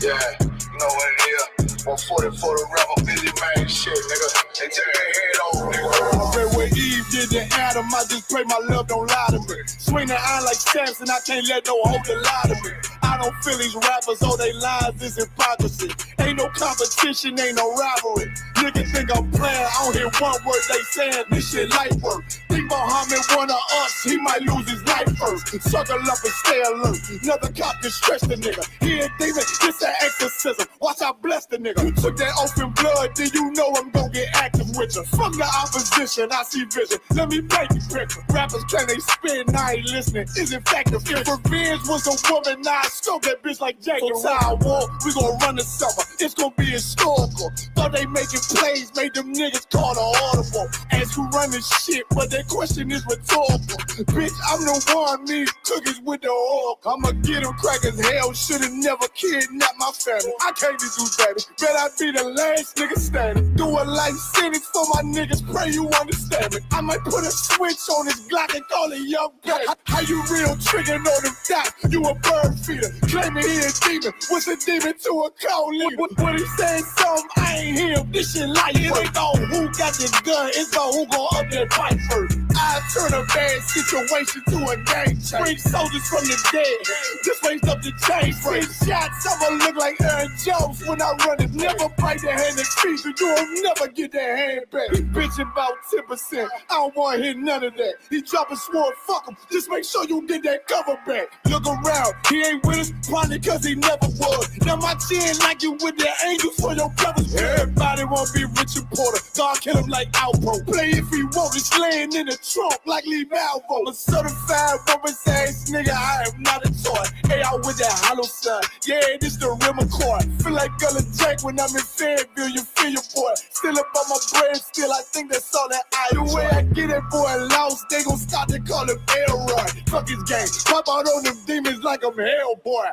Yeah, you know what it is. 140 for the rapper, busy man shit, nigga. They tear their head off, nigga. I read what Eve did to Adam, I just pray my love don't lie to me. Swing the iron like Samson, I can't let no hoe lie to me. I don't feel these rappers, all they lies is hypocrisy. Ain't no competition, ain't no rivalry. Niggas think I'm playing, I don't hear one word they saying, this shit light work. Think Muhammad one of us, he might lose his life first. Circle up and stay alert, another cop can stretch the nigga. He ain't demon, this an exorcism, watch I bless the nigga. You took that open blood, then you know I'm gon' get active with you. From the opposition, I see vision, let me paint the picture. Rappers claim they spin, I ain't listening, is it factive? If revenge was a woman, now I scope that bitch like Jacob. So I war, we gon' run the summer, it's gon' be historical. Thought they making plays, made them niggas call the audible. Ask who run this shit, but that question is rhetorical. Bitch, I'm the one, me cookies with the oil. I'ma get them crackers, hell, should've never kidnapped my family. I can't do that, bet I be the last nigga standing. Do a life sentence for my niggas, pray you understand me. I might put a switch on this Glock and call it young baby. How you real trigger on them dots? You a bird feeder, claiming he a demon. What's a demon to a cold leader? What he saying something, I ain't hear. This shit life. It ain't on who got the gun, it's on who gon' up that fight first. I turn a bad situation to a game change. Bring soldiers from the dead, just raised up the chain. Bring shots, I'ma look like Aaron Jones when I run it. Never bite the hand that feeds you, you'll never get that hand back. He bitchin' about 10%, I don't wanna hear none of that. He dropping sword, fuck him, just make sure you get that cover back. Look around, he ain't with us, probably cause he never was. Now my chin like you with the angels for your brothers. Everybody wanna be Richard Porter, God kill him like Alpo. Play if he want, it's laying in the trunk like Lee Malvo. A certified woman's ass nigga, I am not a toy. Hey, I with that hollow side, yeah, this the rim accord. Feel like Gullah Jack when I'm in Fayetteville, you feel your boy. Still up on my brain, still I think that's all that I do. The way I get it, boy, lost, they gon' start to call him Elroy. Fuck his game, pop out on them demons like I'm Hellboy.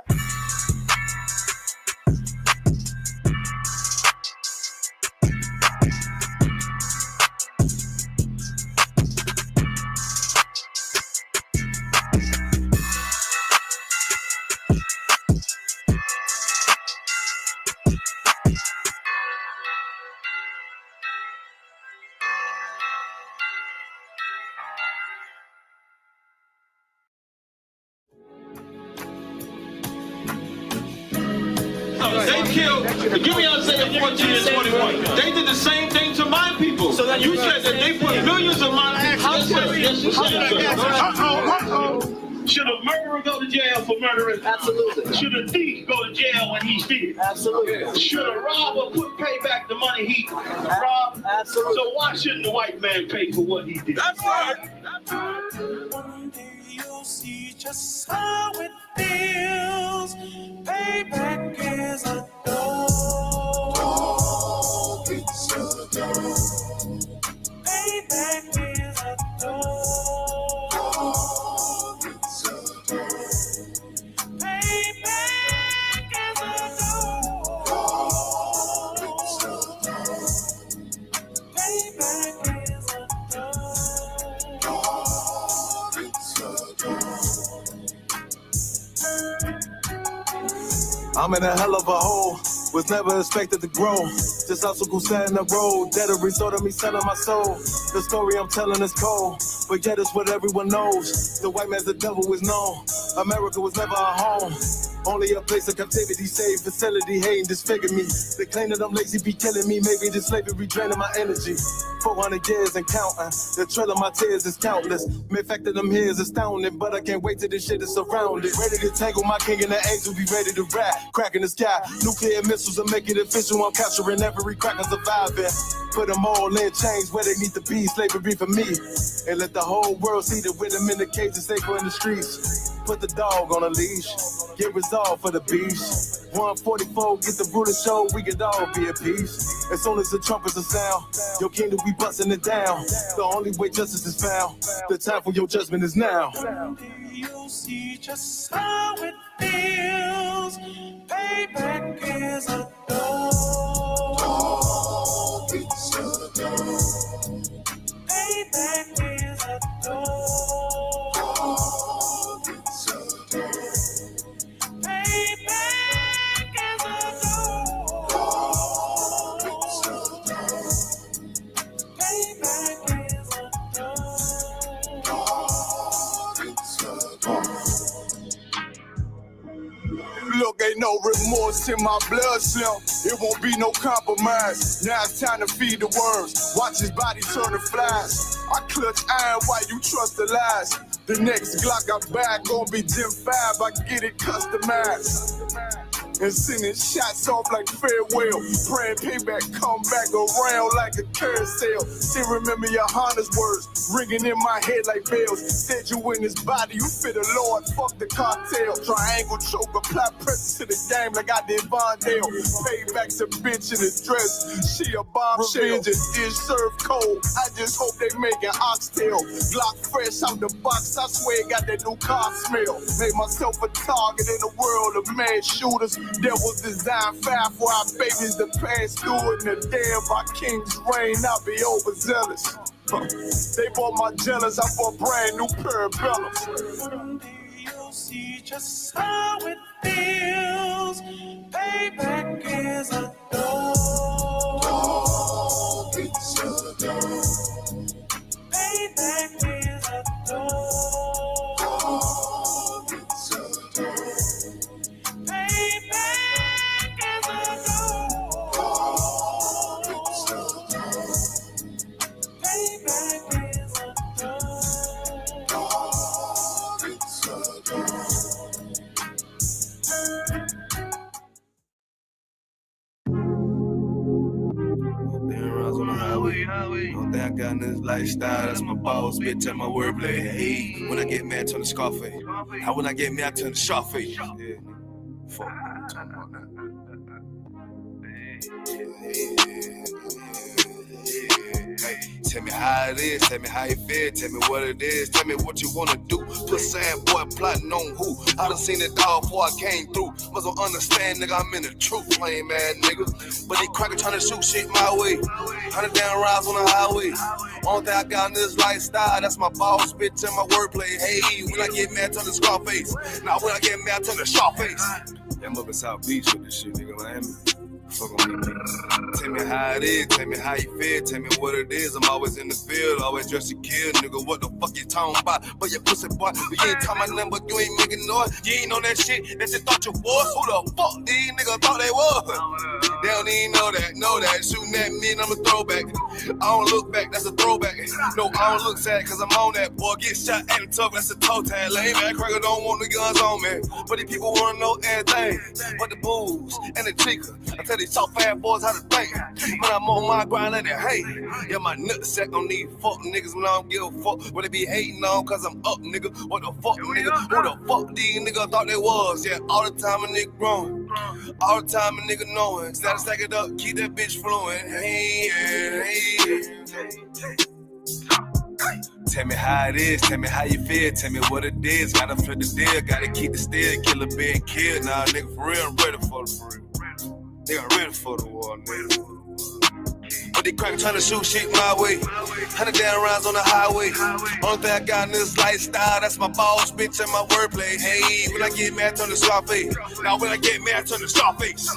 They killed, give me Isaiah 14 and 21. They did the same thing to my people. So you said that they put millions of my Should a murderer go to jail for murdering? Absolutely. Should a thief go to jail when he steals? Absolutely. Should a robber pay back the money he robbed? Absolutely. So why shouldn't the white man pay for what he did? That's right. One day you'll see just how it feels. Payback is a door. It's a door. Payback is a door. It's a door. Payback is a door. It's a door. Payback is a door. It's a door. I'm in a hell of a hole, was never expected to grow. Just obstacles set in the road, that a result of me selling my soul. The story I'm telling is cold, but yet it's what everyone knows. The white man's the devil is known. America was never a home, only a place of captivity, safe facility, hating, disfigure me. They claim that I'm lazy, be killing me. Maybe this slavery draining my energy. 400 years and counting, the trail of my tears is countless. The fact that I'm here is astounding, but I can't wait till this shit is surrounded. Ready to tangle my king and the angel, be ready to rap. Cracking the sky, nuclear missiles will make it official. I'm capturing every cracker surviving. Put them all in chains where they need to be, slavery for me. And let the whole world see that with them in the cage and safer in the streets. Put the dog on a leash, get resolved for the beast. 144, get the ruler show, we could all be at peace. As soon as the trumpets are sound, your kingdom we busting it down. The only way justice is found, the time for your judgment is now. You'll see just how it feels. Payback is a door. It's a door. Payback is a door. Payback is a Look, ain't no remorse in my blood slim. It won't be no compromise. Now it's time to feed the worms. Watch his body turn to flies. I clutch iron while you trust the lies. The next Glock I buy gon' be Gen 5. I get it customized. And sending shots off like farewell. Praying payback come back around like a carousel. Still remember your Honda's words ringing in my head like bells. Said you in his body, you fit the Lord, fuck the cartel. Triangle choke, apply pressure to the game like I did Vondale. Payback's a bitch in a dress, she a bombshell. Revenge and dish served cold, I just hope they make an oxtail. Glock fresh out the box, I swear it got that new car smell. Made myself a target in the world of mad shooters. That was designed fire for our babies to pass through it. And the day of our king's reign, I'll be overzealous. They bought my jealous, I bought a brand new pair of bellows. Someday you'll see just how it feels. Payback is a dog. It's a dog. Payback is a dog. It's a dog. Payback. Don't think I got this lifestyle, that's my boss, bitch, and my wordplay. Hey, when I get mad, turn the Scarface. How when I get mad, turn the Sharface. Yeah, fuck, I'm talking about that. Hey, tell me how it is, tell me how you feel, tell me what it is, tell me what you wanna do. Put sad boy plotting on who? I done seen it all before I came through. Must don't understand, nigga, I'm in the truth, lame ass nigga. But they cracker trying to shoot shit my way. 100 down rides on the highway. Only thing I got in this lifestyle, that's my boss, bitch, and my wordplay. Hey, when I get mad, turn the Scarface. Now when I get mad, turn the Sharface. I'm up in South Beach with this shit, nigga, Miami. Fuck on me, man. Tell me how it is, tell me how you feel, tell me what it is. I'm always in the field, always dressed to kill, nigga. What the fuck you talking about? But your pussy boy, but you ain't talking about nothing, but you ain't making noise. You ain't on that shit that you thought you was. Who the fuck these niggas thought they was? They don't even know that. Shooting at me and I'm a throwback. I don't look back, that's a throwback. No, I don't look sad, cause I'm on that. Boy, get shot at the tough, that's a toe tag. Lame ass cracker don't want the guns on me. But these people wanna know everything. But the booze and the chica. I tell these soft ass boys how to think. When I'm on my grind and they hate. Yeah, my nutsack on these fuck niggas when I don't give a fuck. What they be hating on cause I'm up, nigga. What the fuck, nigga? Who the fuck these niggas thought they was? Yeah, all the time a nigga growing. All the time a nigga knowing. Gotta stack it up, keep that bitch flowing. Hey. Tell me how it is, tell me how you feel, tell me what it is. Gotta flip the deal, gotta keep the steel, killer being killed. Nah, nigga, for real, I'm ready for the real. Nigga, I'm ready for the war, nigga. But they crack trying to shoot shit my way. 100 down rounds on the highway. Only thing I got in this lifestyle, that's my boss, bitch, and my wordplay. Hey, when I get mad, turn the Scarface. Now when I get mad, turn the Scarface.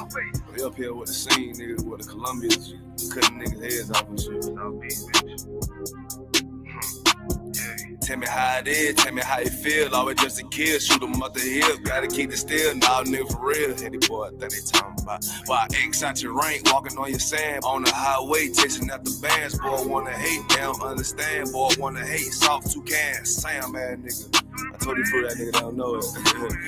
We up here with the scene, nigga, with the Colombians, cutting niggas' heads off and shit. Tell me how it is, tell me how you feel. Always just a kid, shoot 'em up the hill. Gotta keep it still, nah, nigga, for real. Hey, boy, I think they talking about. Why X out your rank, walking on your sand. On the highway, chasing out the bands. Boy, wanna hate, they don't understand. Boy, wanna hate, soft toucans. Sam, man, nigga. I told you for that nigga don't know it.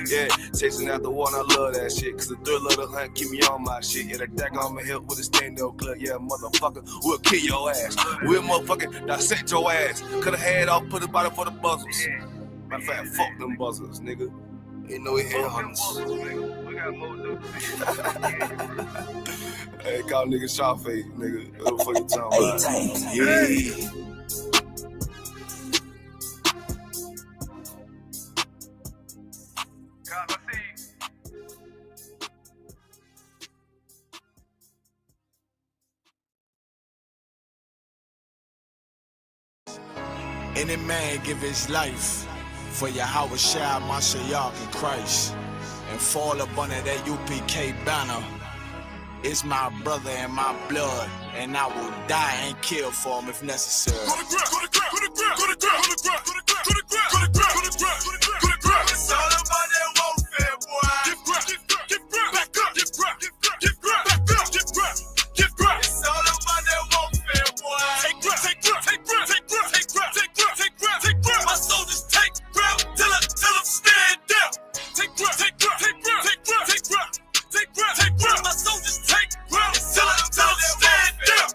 Yeah, chasing out the one, I love that shit. Cause the thrill of the hunt keep me on my shit. Yeah, that deck on my hip with a stand-up club. Yeah, motherfucker, we'll kill your ass. We'll motherfucking dissect your ass. Cut a head off, put a body for the buzzers. Matter of fact, fuck them buzzers, nigga. Ain't no head hunters. Hey, call nigga Sharface, nigga. What the fuck you talking about? Yeah. Any man give his life for Yahweh Shai, Mashiach, and Christ, and fall up under that UPK banner. It's my brother and my blood, and I will die and kill for him if necessary. Go to grab, go to grab, go to grab, go to grab, go to grab, go to grab, go to grab, go to grab, go to grab, go to grab. It's all about that warfare, boy. Give grab, give grab, back up, give grab, give grab, back up, give grab, give grab. It's all about that warfare, boy. Take grab, take grab, take grab, take grab, take grab, take grab, take grab, take grab. My soldiers take grab till I'm stand down. Take grab, take grab, take grab, take grab, take grab, take grab, take grab. My soldiers take grab till I'm stand down.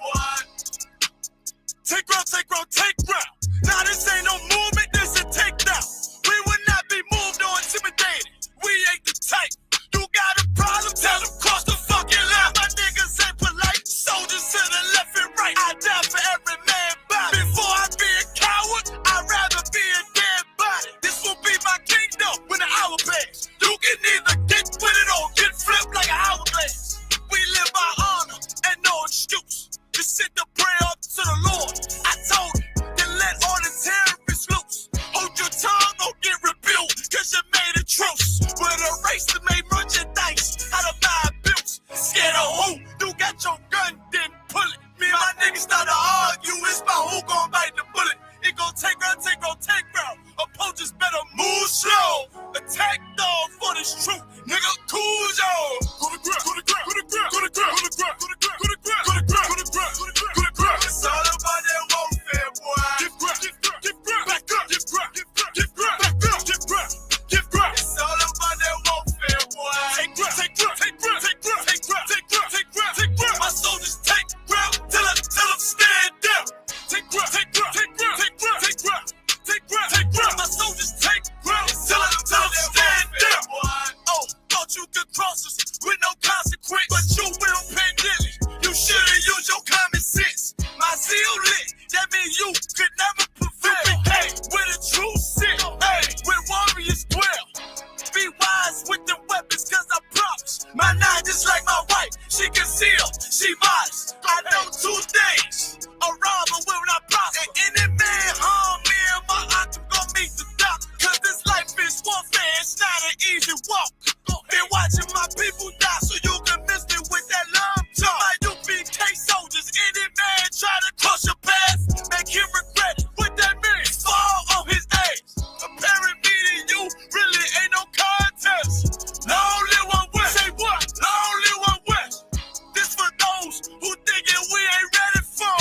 Take ground, take ground, take ground. Now this ain't no movement, this a takedown. We will not be moved or intimidated. We ain't the type. You got a problem, tell them cross the fucking line. My niggas ain't polite. Soldiers to the left and right. I die for every man body. Before I be a coward, I'd rather be a dead body. This will be my kingdom when the hour plays. You can either get with it or get flipped like an hourglass. We live by honor and no excuse. Just sit the prayer up to the Lord. I told you, then let all the terrorists loose. Hold your tongue or get rebuked, cause you made a truce. With a race that made merchandise out of my abuse. Scared of who? You got your gun, then pull it. Me and my niggas start to argue, it's about who gon' bite the bullet. It gon' take ground, take ground, take ground. Opponents better move slow. Attack dog for this truth. Nigga, cool yo. Go to grab, go to grab, go to grab, go to grab, go to grab, go to grab, go to grab, go to grab, go to grab, go to grab, go to grab. It's all about that warfare, boy. Give grab, give grab, give grab, back up, give grab, give grab, give grab, back up, give grab, give grab. It's all about that warfare, boy. Take grab, take grab, take grab, take grab, take grab, take grab, take grab, take grab. My soldiers take grab till I'm stand down. Take grab, take grab, take grab, take grab, take grab, take grab, take grab. My soldiers take grab till I'm stand down. Oh, thought you could cross us with no consequence, but you will pay daily. You should've used your common sense. My zeal lit, that means you could never prevail. Hey, with a true sit, hey, with warriors dwell. Be wise with the weapons, cause I promise. My nine just like my wife, she concealed, she modest. I know 2 things, a robber will not prosper. And any man harm me and my aunt gon' meet the doc. Cause this life is warfare, it's not an easy walk. Been watching my people die so you can miss me with that love talk. My UPK soldiers, any man try to cross your path, make him regret it. What that means? Fall on his ass. Comparing me to you really ain't no contest. Long live one West. Say what? Long live one West. This for those who thinking we ain't ready for.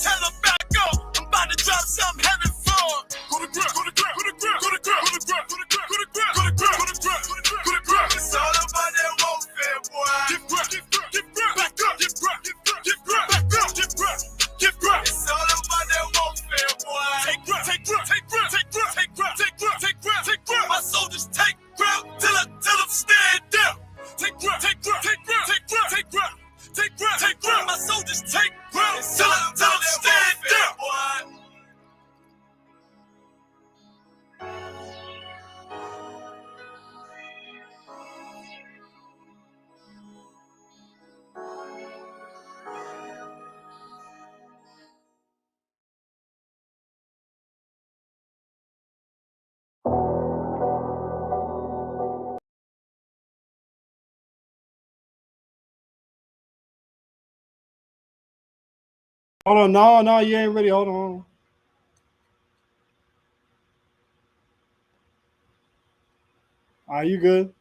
Tell them back up. I'm about to drop something heavy for. Go to grab, go to grab, go to grab, go to grab, go to grab, go to grab, go to grab, go to grab, go to grab, go to grab. It's all about that warfare, boy. Give grab, give grab, give grab, back up, give grab, give grab, give grab, back up, give grab, give grab. It's all about that warfare, boy. Take grab, take grab, take grab, take grab, take grab, take grab, take grab, take grab. My soldiers take grab till I'm stand down. Take grab, take grab, take grab, take grab, take grab, take grab, take grab. My soldiers take grab till I'm stand down. Hold on, no, you ain't ready. Hold on. Are you good?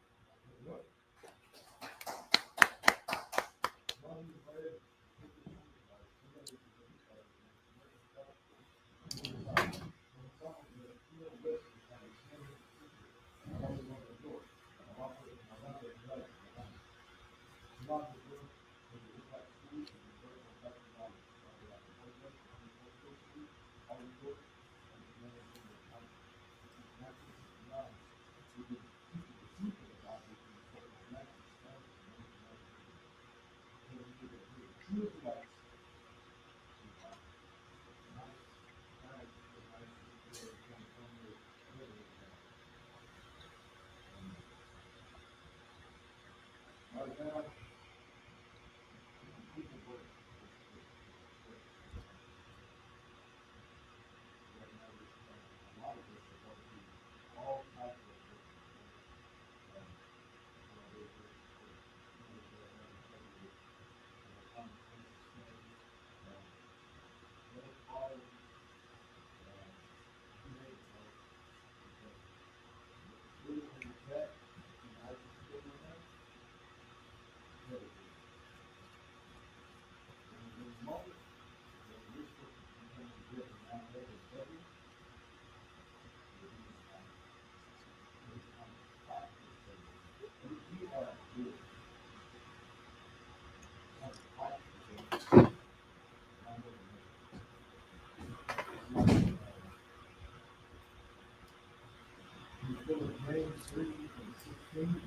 Mm.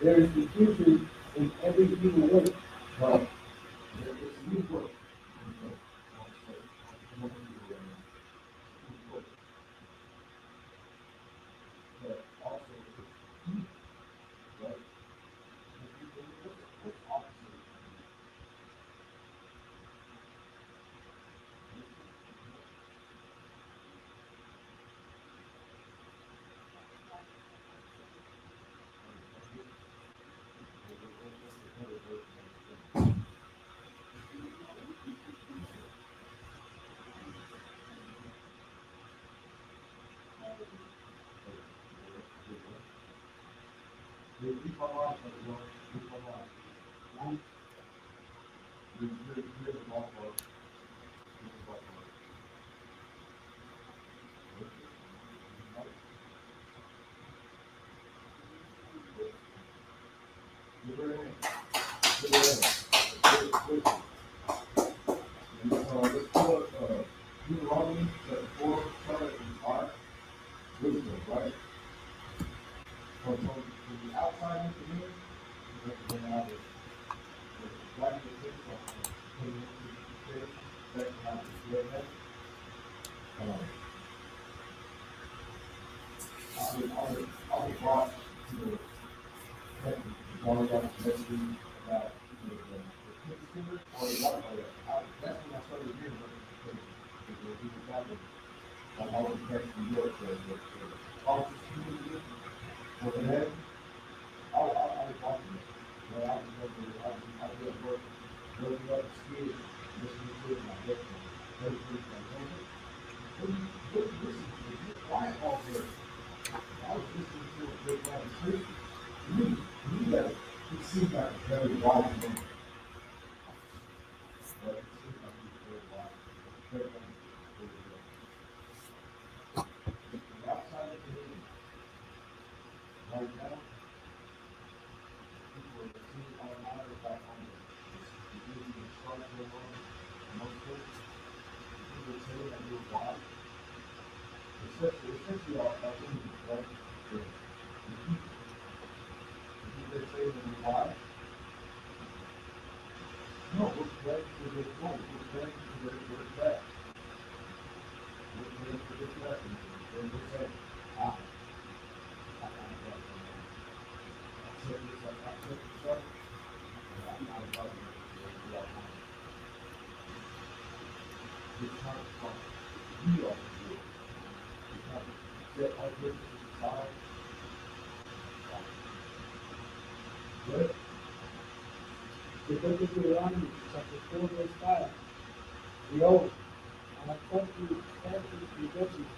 There is confusion in every human way, but there is new work. But also, right? What's opposite? Deuteronomy chapter 4, 7 and 5. The book of Deuteronomy, chapter 4, verse 5. Behold, I have taught you statutes and judgments,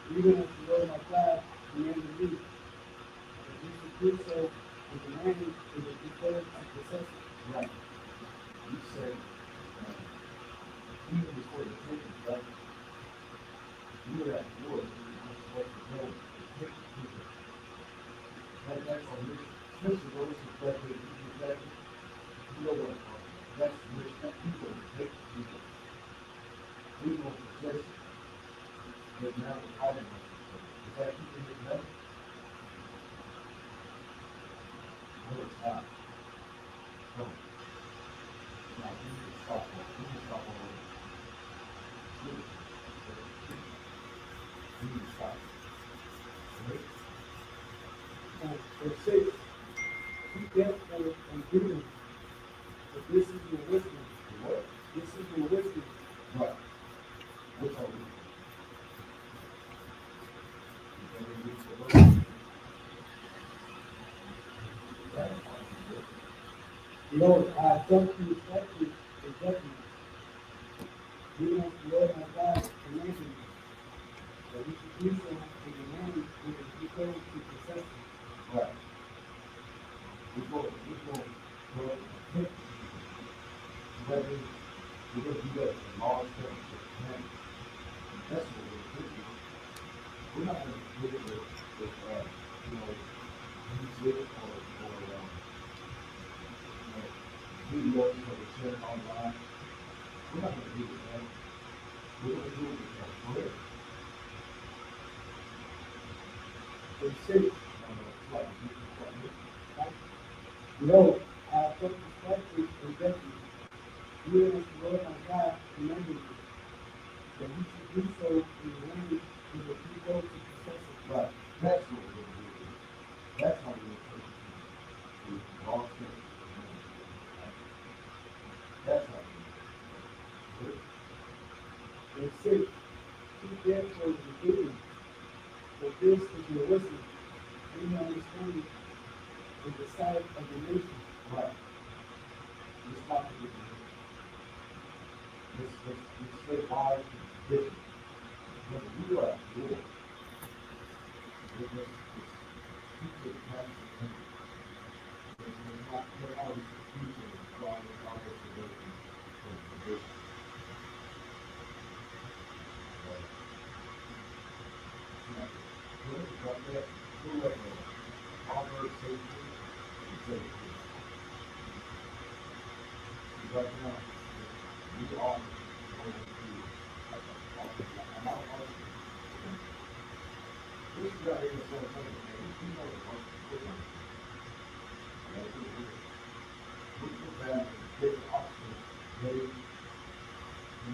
even as the Lord my God commanded me, that you should do so in the land in which you go to possess it. Right. You say, even before the taking, right? You were at war, you were supposed to go and take the people. That's on this, especially those who graduated, you know what, that's rich people who take the people. We won't possess it. But now the problem is that people get better. No, it's not. No. Now, we need to stop that. We need to stop all of this. We need to stop. Right? Verse 6. Keep therefore and do them, for this is your wisdom. What? This is your wisdom. Right. What's all this? Behold, I have taught you statutes and judgments, even as the Lord my God commanded me, that we should do so in the land in which you go to possess it. Right. We're going to take whether we're going to do that in large terms. That's what we're doing. We're not going to do it with music or videos or share online. We're not going to do it with that. We're going to do it with that prayer. Verse 6. Behold, I have taught you statutes and judgments, even as the Lord my God commanded me, that we should do so in the land in which you go to possess it. Right. That's what we're going to do. That's how we're going to take it. We're all things. That's how we're going to do it. Verse 6. Keep therefore the doing, for this is your wisdom, and your understanding in the sight of the nation. Right. It's not to be Let's stay wise and different. When you are at war, keep it past the country. There's not all these people flying all over the world from this. About that, who let go? Proverbs 18 and 17. Right now, we are going through a lot of this guy is so funny, man. He knows what to do. We put down different options, maybe So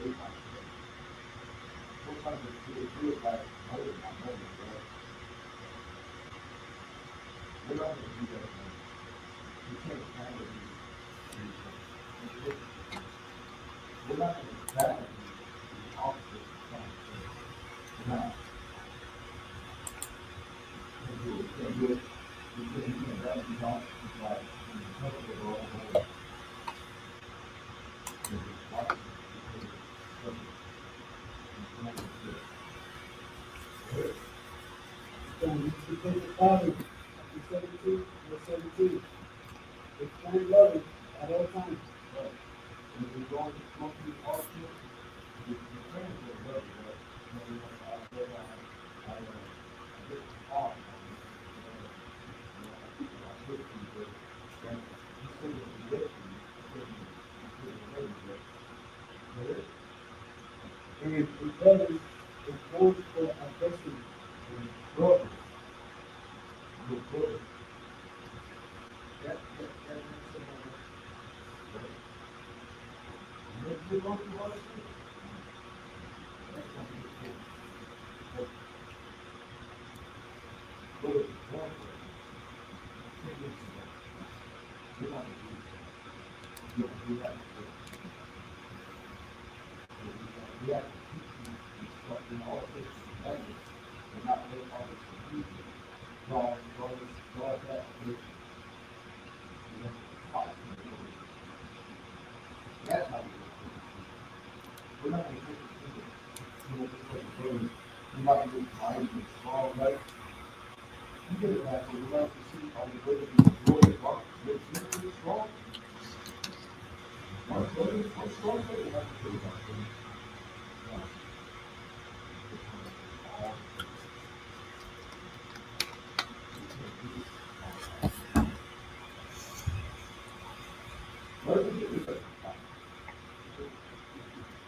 when you became a father after 17, you're 17. Explain love at all times. And a brother is born for our destiny.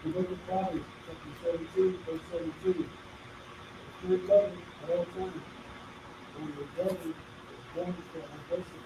The book of Proverbs, chapter 17, verse 17. Explain love at all times. And the brother is born for our destiny.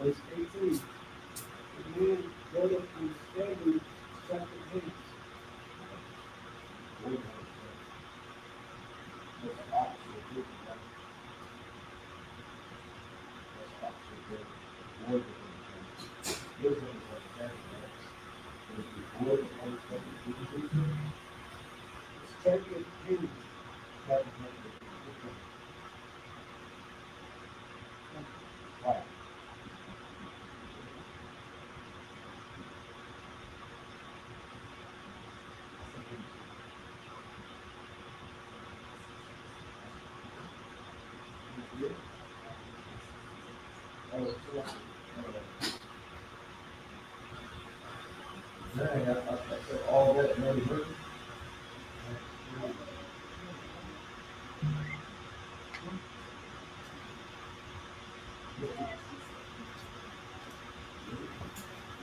Verse 18. The man brought up understanding, distracted hands. Distracted hands.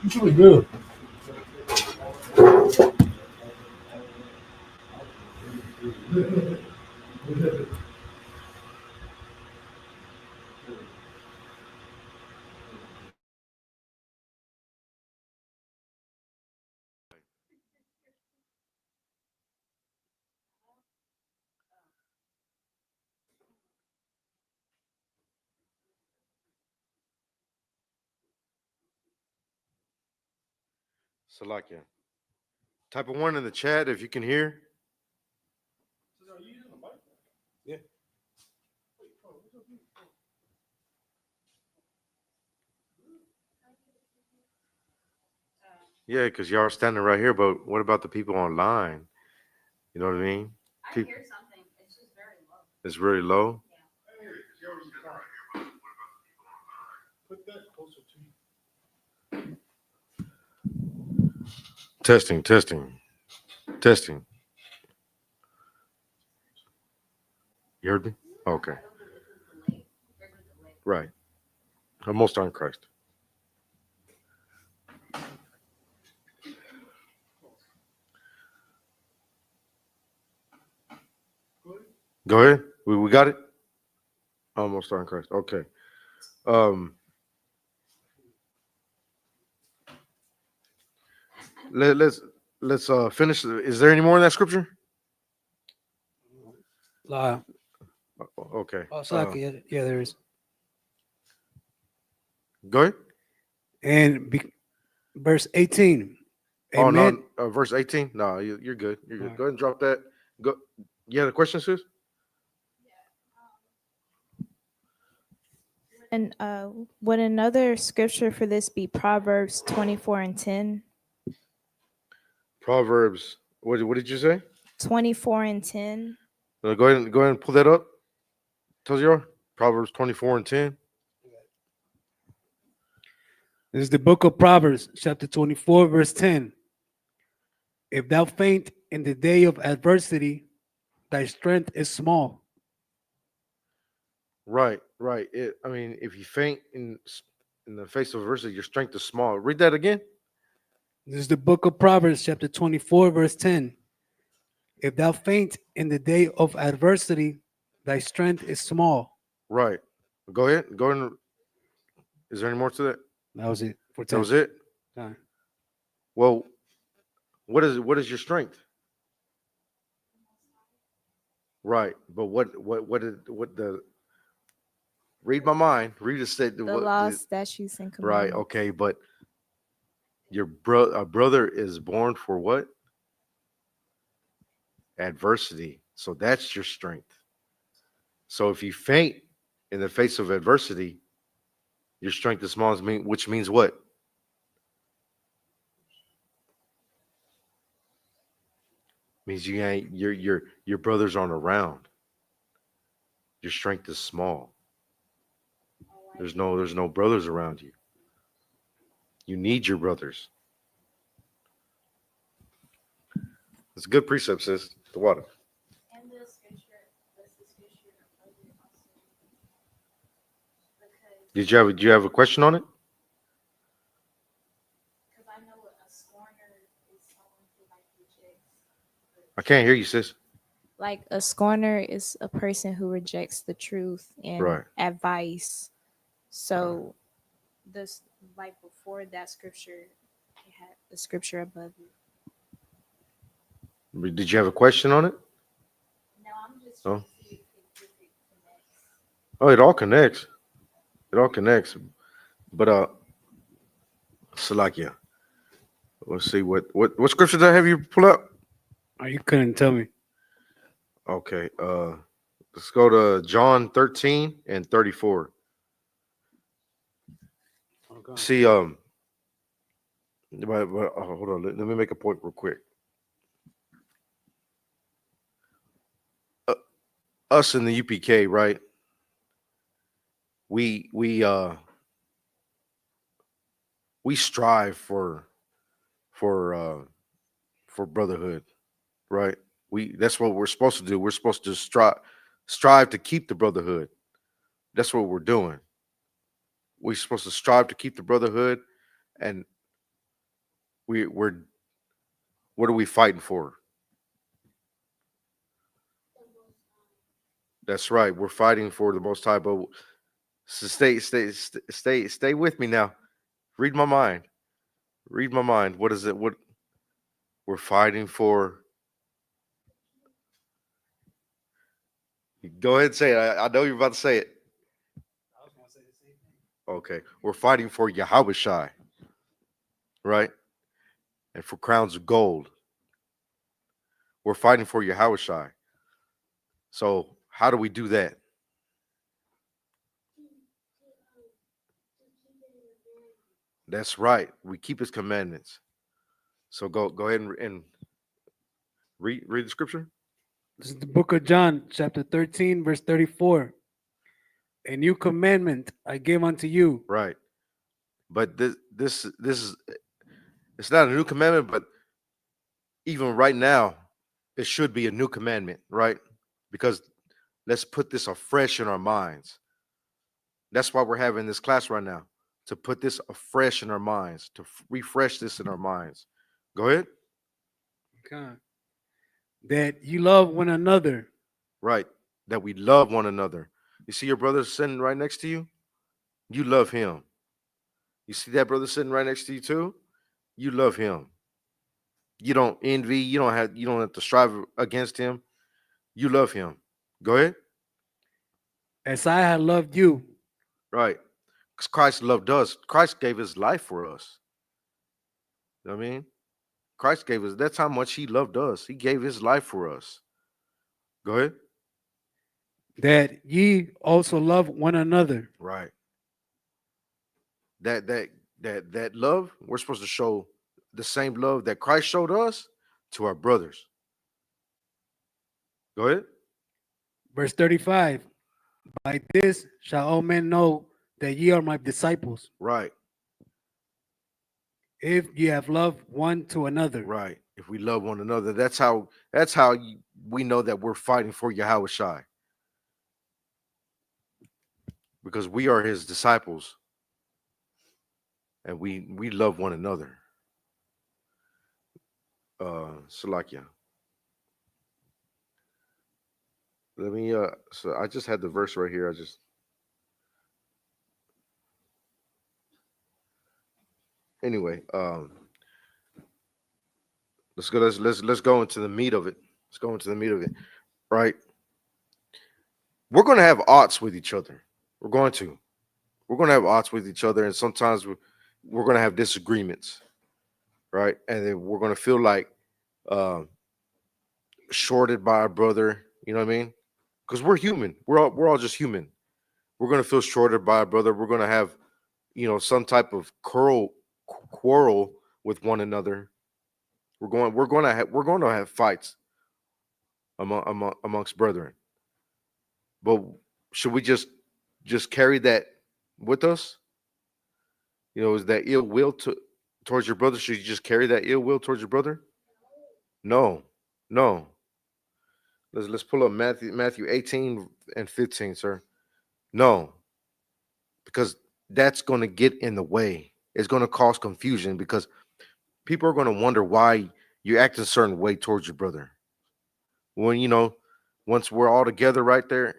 It's really good. Salakia. Type of one in the chat if you can hear. Yeah. Yeah, because y'all are standing right here, but what about the people online? You know what I mean? I hear something. It's just very low. It's very low. Put that closer to you. Testing. You heard me? Okay. Right. Almost on Christ. Go ahead. We got it. Almost on Christ. Okay. Um. Let's finish. Is there any more in that scripture? Okay. Yeah, there is. Go ahead. And verse 18. Oh Amen. no, verse 18. No, you're good. You're good. All right. Go ahead and drop that. Go. You had a question, sis? And would another scripture for this be Proverbs 24:10? Proverbs. What did you say? 24:10. Go ahead and pull that up. Tozio. Proverbs 24:10. This is the book of Proverbs, chapter 24, verse 10. If thou faint in the day of adversity, thy strength is small. Right. I mean, if you faint in the face of adversity, your strength is small. Read that again. This is the book of Proverbs, chapter 24, verse 10. If thou faint in the day of adversity, thy strength is small. Right. Go ahead. Go ahead. Is there any more to that? That was it. For 10. That was it. All right. Well, what is your strength? Right. But what the read my mind. Read the state. The laws, statutes, and Right. commandments. Okay. But your brother is born for what? Adversity. So that's your strength. So if you faint in the face of adversity, your strength is small, which means what? Means you ain't your brothers aren't around. Your strength is small. There's no brothers around you. You need your brothers. It's a good precept, sis. The water. And the scripture, that's the scripture of it also. Because Did you have a question on it? I know a scorner is someone who like rejects. I can't hear you, sis. Like a scorner is a person who rejects the truth and Right. advice. So this, like before that scripture, it had the scripture above it. Did you have a question on it? No, I'm just Oh. trying to see if it connects. Oh, it all connects. It all connects. But Salakia. Let's see what scripture did I have you pull up? Oh, you couldn't tell me. Okay. Let's go to John 13 and 34. Okay. See, but, hold on. Let me make a point real quick. Us in the UPK, right? We strive for brotherhood, right? That's what we're supposed to do. We're supposed to strive to keep the brotherhood. That's what we're doing. We're supposed to strive to keep the brotherhood, and we're what are we fighting for? That's right. We're fighting for the Most High. But so stay with me now. Read my mind. Read my mind. What is it? What we're fighting for? Go ahead and say it. I know you're about to say it. I was going to say the same thing. Okay. We're fighting for Yahushai, right? And for crowns of gold. We're fighting for Yahushai. So how do we do that? That's right. We keep his commandments. So go ahead and read the scripture. This is the book of John, chapter 13, verse 34. A new commandment I give unto you. Right. But this is it's not a new commandment, but even right now, it should be a new commandment, right? Because let's put this afresh in our minds. That's why we're having this class right now, to put this afresh in our minds, to refresh this in our minds. Go ahead. Okay. That you love one another. Right. That we love one another. You see your brother sitting right next to you? You love him. You see that brother sitting right next to you too? You love him. You don't envy. You don't have to strive against him. You love him. Go ahead. As I have loved you. Right. Because Christ loved us. Christ gave his life for us. You know what I mean? Christ gave us, that's how much he loved us. He gave his life for us. Go ahead. That ye also love one another. Right. That love, we're supposed to show the same love that Christ showed us to our brothers. Go ahead. Verse 35. By this shall all men know that ye are my disciples. Right. If ye have loved one to another. Right. If we love one another, that's how we know that we're fighting for Yahweh Shai. Because we are his disciples. And we love one another. Salakia. Let me so I just had the verse right here. Anyway, let's go into the meat of it. Let's go into the meat of it. Right. We're gonna have odds with each other. We're going to have odds with each other, and sometimes we're gonna have disagreements. Right. And then we're gonna feel like shorted by our brother, you know what I mean? Because we're human. We're all just human. We're gonna feel shorted by our brother. We're gonna have, some type of quarrel with one another. We're going to have fights amongst brethren. But should we just carry that with us? Is that ill will towards your brother? Should you just carry that ill will towards your brother? No. Let's pull up Matthew 18 and 15, sir. No. Because that's going to get in the way. It's going to cause confusion because people are going to wonder why you act a certain way towards your brother. When, once we're all together right there,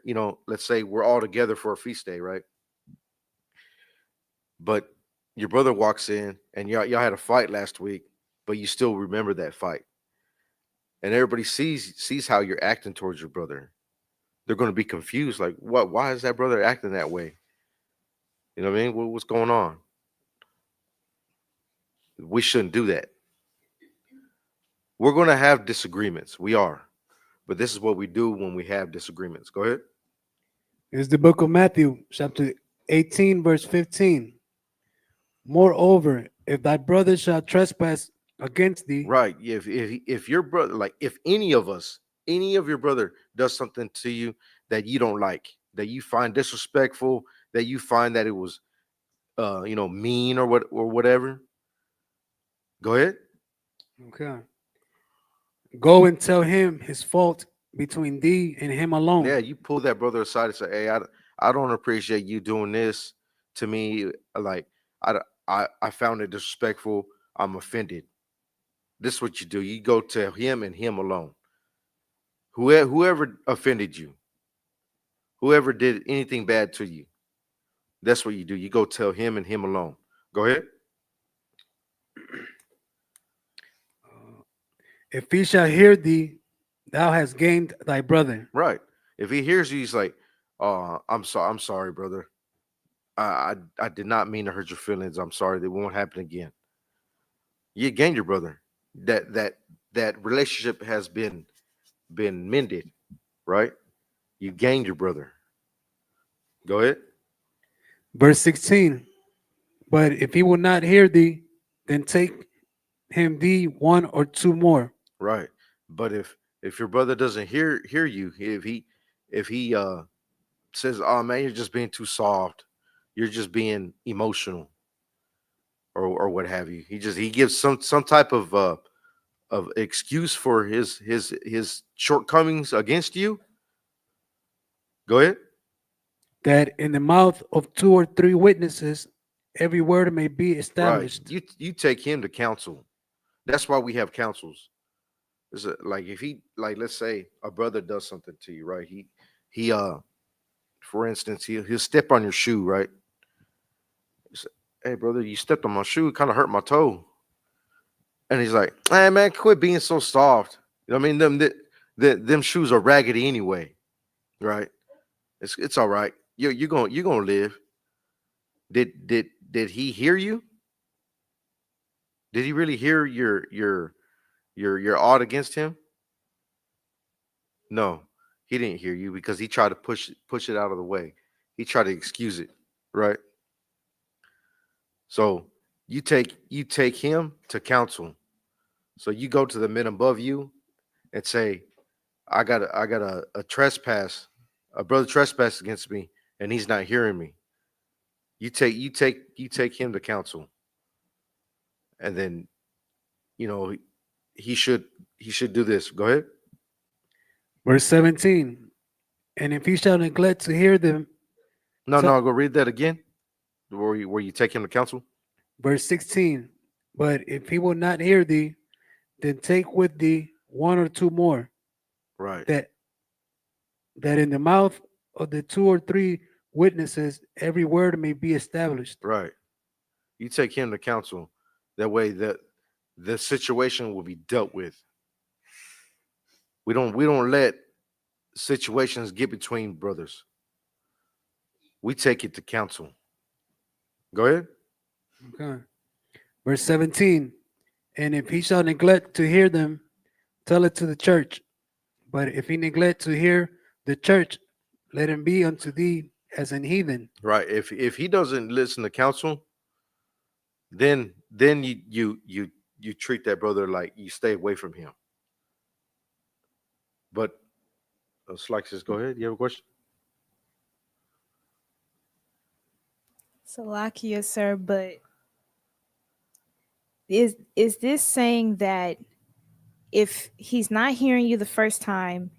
let's say we're all together for a feast day, right? But your brother walks in and y'all had a fight last week, but you still remember that fight. And everybody sees how you're acting towards your brother. They're going to be confused. Like, what? Why is that brother acting that way? You know what I mean? What's going on? We shouldn't do that. We're going to have disagreements. We are. But this is what we do when we have disagreements. Go ahead. It's the book of Matthew, chapter 18, verse 15. Moreover, if thy brother shall trespass against thee. Right. If your brother, like if any of your brother does something to you that you don't like, that you find disrespectful, that you find that it was mean or whatever. Go ahead. Okay. Go and tell him his fault between thee and him alone. Yeah, you pull that brother aside and say, "Hey, I don't appreciate you doing this to me. Like, I found it disrespectful. I'm offended." This is what you do. You go to him and him alone. Whoever offended you, whoever did anything bad to you, that's what you do. You go tell him and him alone. Go ahead. If he shall hear thee, thou hast gained thy brother. Right. If he hears you, he's like, "Oh, I'm sorry, brother. I did not mean to hurt your feelings. I'm sorry. That won't happen again." You gained your brother. That relationship has been mended, right? You gained your brother. Go ahead. Verse 16. But if he will not hear thee, then take him thee one or two more. Right. But if your brother doesn't hear you, if he says, "Oh man, you're just being too soft. You're just being emotional," or what have you. He gives some type of excuse for his shortcomings against you. Go ahead. That in the mouth of two or three witnesses, every word may be Right. established. You take him to counsel. That's why we have counsels. Like if he, like, let's say a brother does something to you, right? He for instance, he'll step on your shoe, right? He say, hey brother, you stepped on my shoe, it kind of hurt my toe. And he's like, hey man, quit being so soft. You know what I mean? Them shoes are raggedy anyway, right? It's all right. You're gonna live. Did he hear you? Did he really hear your odd against him? No, he didn't hear you because he tried to push it out of the way. He tried to excuse it, right? So you take him to counsel. So you go to the men above you and say, I got a trespass, a brother trespass against me, and he's not hearing me. You take him to counsel, and then you know he should do this. Go ahead. Verse 17. And if he shall neglect to hear them, No, so, no, go read that again. Where you take him to counsel. verse 16. But if he will not hear thee, then take with thee one or two more, Right, that in the mouth of the two or three witnesses every word may be established. right. You take him to counsel. That way, the situation will be dealt with. We don't let situations get between brothers. We take it to counsel. Go ahead. Okay. Verse 17. And if he shall neglect to hear them, tell it to the church. But if he neglect to hear the church, let him be unto thee as an heathen. Right. If he doesn't listen to counsel, then you treat that brother like you stay away from him. But Slexus, go ahead. You have a question? Salakia, sir, but is this saying that if he's not hearing you the first time,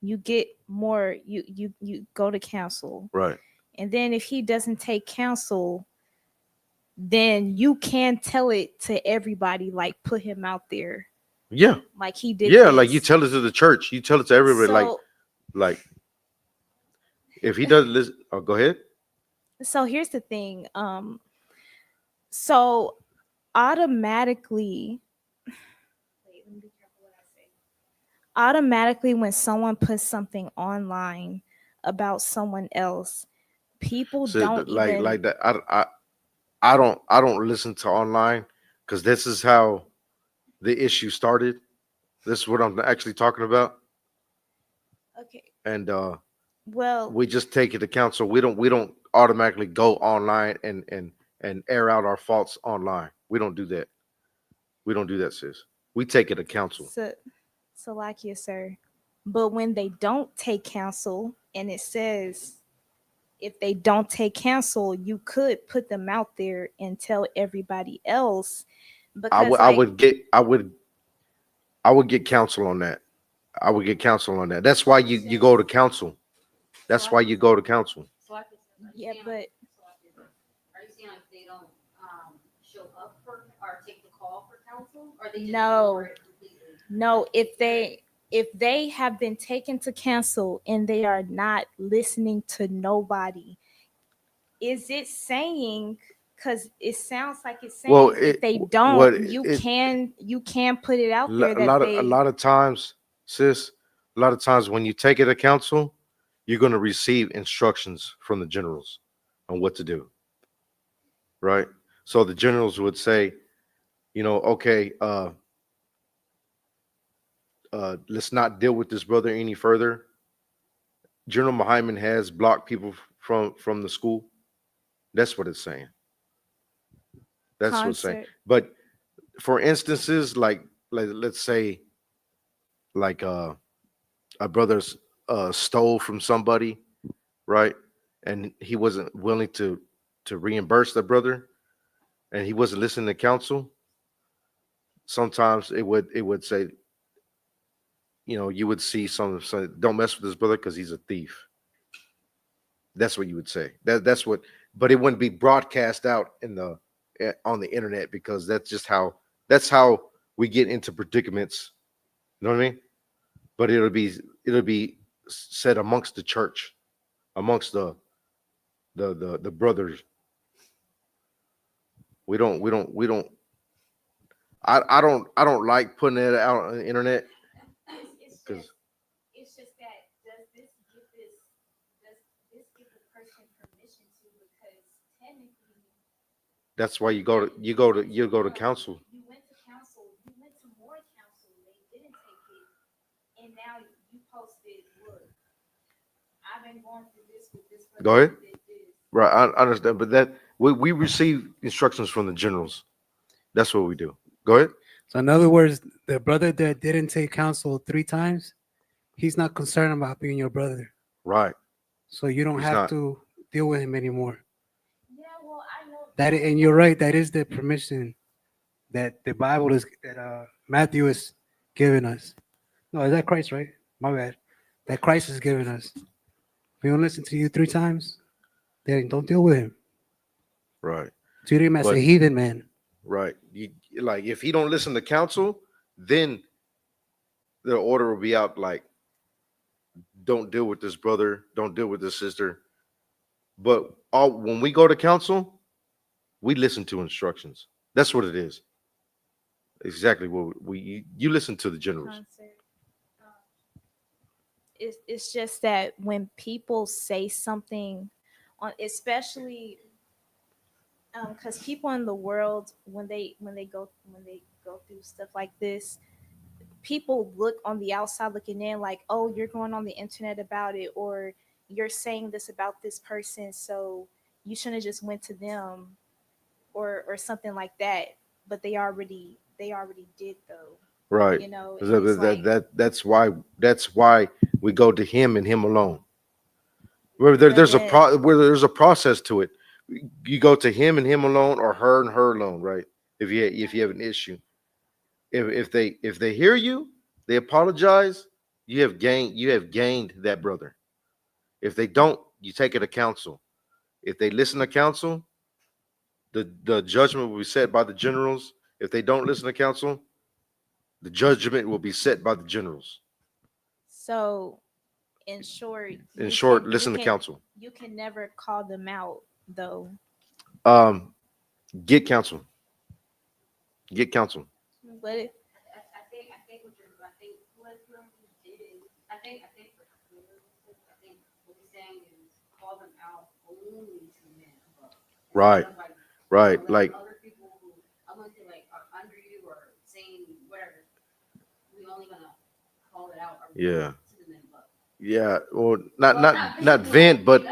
you get more, you go to counsel, Right. and then if he doesn't take counsel, then you can tell it to everybody, like put him out there, Yeah. like he did. Yeah. Like you tell it to the church. You tell it to everybody. So, Like if he doesn't listen, oh, go ahead. so here's the thing. So automatically, wait, let me be careful what I say. Automatically, when someone puts something online about someone else, people So don't even like that. I don't listen to online because this is how the issue started. This is what I'm actually talking about. okay. And Well, we just take it to counsel. We don't automatically go online and air out our faults online. We don't do that. We don't do that, sis. We take it to counsel. so like you, sir. But when they don't take counsel, and it says if they don't take counsel, you could put them out there and tell everybody else. Because I would get counsel on that. I would get counsel on that. That's why you go to counsel. That's why you go to counsel. yeah, but Are you saying like they don't show up for or take the call for counsel, or they just No. ignore it completely? no, if they have been taken to counsel and they are not listening to nobody, is it saying, because it sounds like it's saying Well, if they what don't, you it can put it out there a that lot of they a lot of times, sis, a lot of times when you take it to counsel, you're going to receive instructions from the generals on what to do, right? So the generals would say, okay, let's not deal with this brother any further. General Muhammad has blocked people from the school. That's what it's saying. That's what it's saying. concert. But for instances like let's say like a brother's stole from somebody, right? And he wasn't willing to reimburse the brother, and he wasn't listening to counsel. Sometimes it would say, you would see some say, don't mess with this brother because he's a thief. That's what you would say. That's what, but it wouldn't be broadcast out in the on the internet, because that's how we get into predicaments. You know what I mean? But it'll be said amongst the church, amongst the brothers. We don't. I don't like putting it out on the internet It's because just it's just that does this give the person permission to, because technically that's why you go to council. you went to council, you went to more council, they didn't take it, and now you posted, look, I've been going through this with this person Go ahead. who did this. Right, I understand, but that we receive instructions from the generals. That's what we do. Go ahead. So in other words, the brother that didn't take counsel 3 times, he's not concerned about being your brother. Right. So you don't He's have not. to deal with him anymore. Yeah, well, I know That and you're right. That is the permission that the Bible is that Matthew is giving us. No, is that Christ, right? My bad. That Christ is giving us. If he don't listen to you 3 times, then don't deal with him. Right. Treat him as a But heathen man. right. Like if he don't listen to counsel, then the order will be out like, don't deal with this brother, don't deal with this sister. But when we go to council, we listen to instructions. That's what it is. Exactly what you listen to the generals. concert. It's just that when people say something on, especially because people in the world, when they go through stuff like this, people look on the outside looking in like, oh, you're going on the internet about it, or you're saying this about this person, so you shouldn't have just went to them, or something like that. But they already did though, Right. you know. And it's like, That's why we go to him and him alone. but then Where there's a process to it. You go to him and him alone, or her and her alone, right? If you have an issue, if they hear you, they apologize. You have gained that brother. If they don't, you take it to council. If they listen to council, the judgment will be set by the generals. If they don't listen to council, the judgment will be set by the generals. so in short, In you short, can listen to council. you can never call them out though. Um, get counsel. Get counsel. But it, I think what you're, I think whoever you did it, I think what he's saying is call them out only to men above. Right. Instead of like, Right. like Like other people who I'm gonna say like are under you or saying whatever. We only gonna call it out or yeah. to the men above. Yeah. Or not Well, not vent, but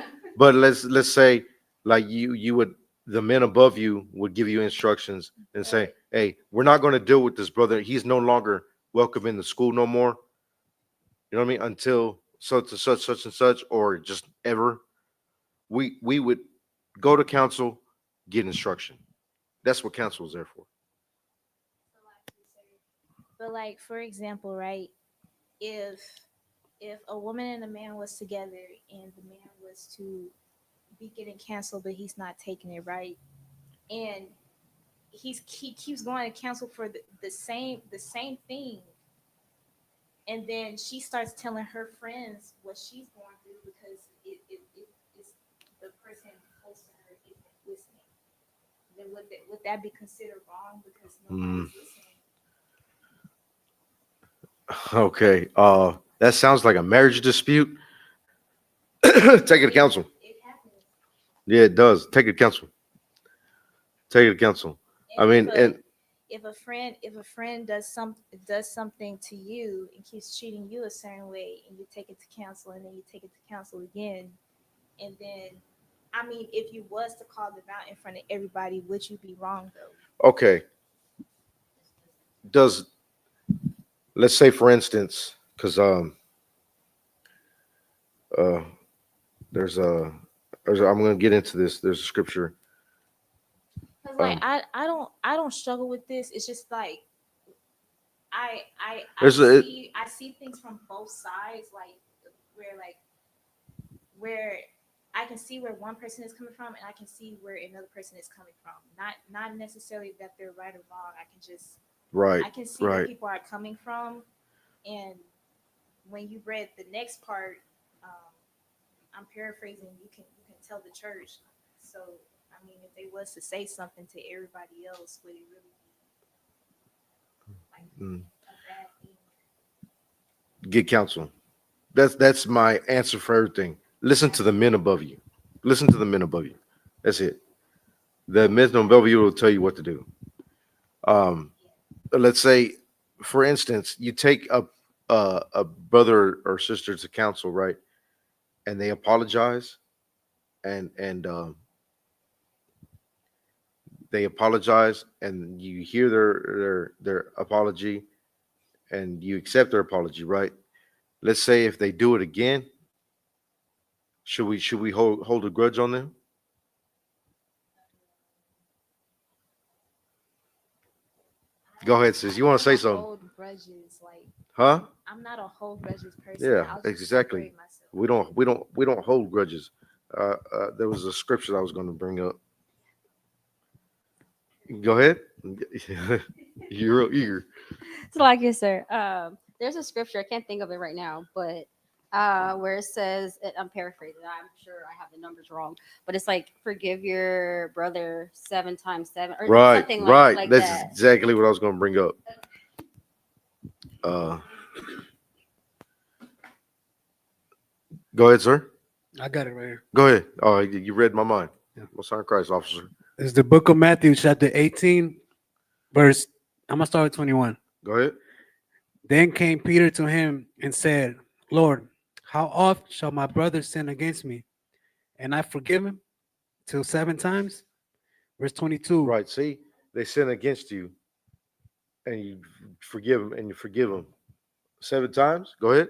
let's say like you would, the men above you would give you instructions and say, hey, we're not going to deal with this brother. He's no longer welcome in the school no more. You know what I mean? Until such and such and such, or just ever. We would go to council, get instruction. That's what council is there for. but like for example, right? If if a woman and a man was together and the man was to be getting canceled, but he's not taking it right, and he keeps going to counsel for the same thing, and then she starts telling her friends what she's going through because it's the person close to her isn't listening. Then would that be considered wrong because Mm, nobody's listening? okay. That sounds like a marriage dispute. Take it to council. It happens. Yeah, it does. Take it to council. Take it to council. I And mean, and if a friend does something to you and keeps treating you a certain way, and you take it to counsel, and then you take it to counsel again, and then, I mean, if you was to call them out in front of everybody, would you be wrong though? okay. Does, let's say for instance, because uh there's a I'm gonna get into this. There's a scripture. Cause like Um, I don't struggle with this. It's just like I there's a see things from both sides, like where like where I can see where one person is coming from, and I can see where another person is coming from. Not necessarily that they're right or wrong. I can just Right. I can see where Right. people are coming from, and when you read the next part, um, I'm paraphrasing. You can tell the church. So I mean, if they was to say something to everybody else, would it really be like Mm. a bad thing? Get counsel. That's my answer for everything. Listen to the men above you. Listen to the men above you. That's it. The men above you will tell you what to do. Um, let's say, for instance, you take a brother or sister to counsel, right? And they apologize, and they apologize, and you hear their apology, and you accept their apology, right? Let's say if they do it again, should we hold a grudge on them? Go ahead, sis. You want to say something? Hold grudges, like Huh? I'm not a hold grudges person. Yeah, I'll just exactly. separate myself. We don't hold grudges. There was a scripture that I was going to bring up. Go ahead. You're real eager. So like you sir, there's a scripture, I can't think of it right now, but where it says, I'm paraphrasing, I'm sure I have the numbers wrong, but it's like forgive your brother 7 times 7 or Right, something right. like That's that. exactly what I was going to bring up. Uh, Go ahead, sir. I got it right here. Go ahead. Oh, you read my mind. Yeah. Most High Christ, officer. It's the book of Matthew, chapter 18, verse. I'm gonna start with 21. Go ahead. Then came Peter to him and said, Lord, how oft shall my brother sin against me, and I forgive him? Till 7 times? Verse 22. Right. See, they sin against you, and you forgive them, and you forgive them 7 times. Go ahead.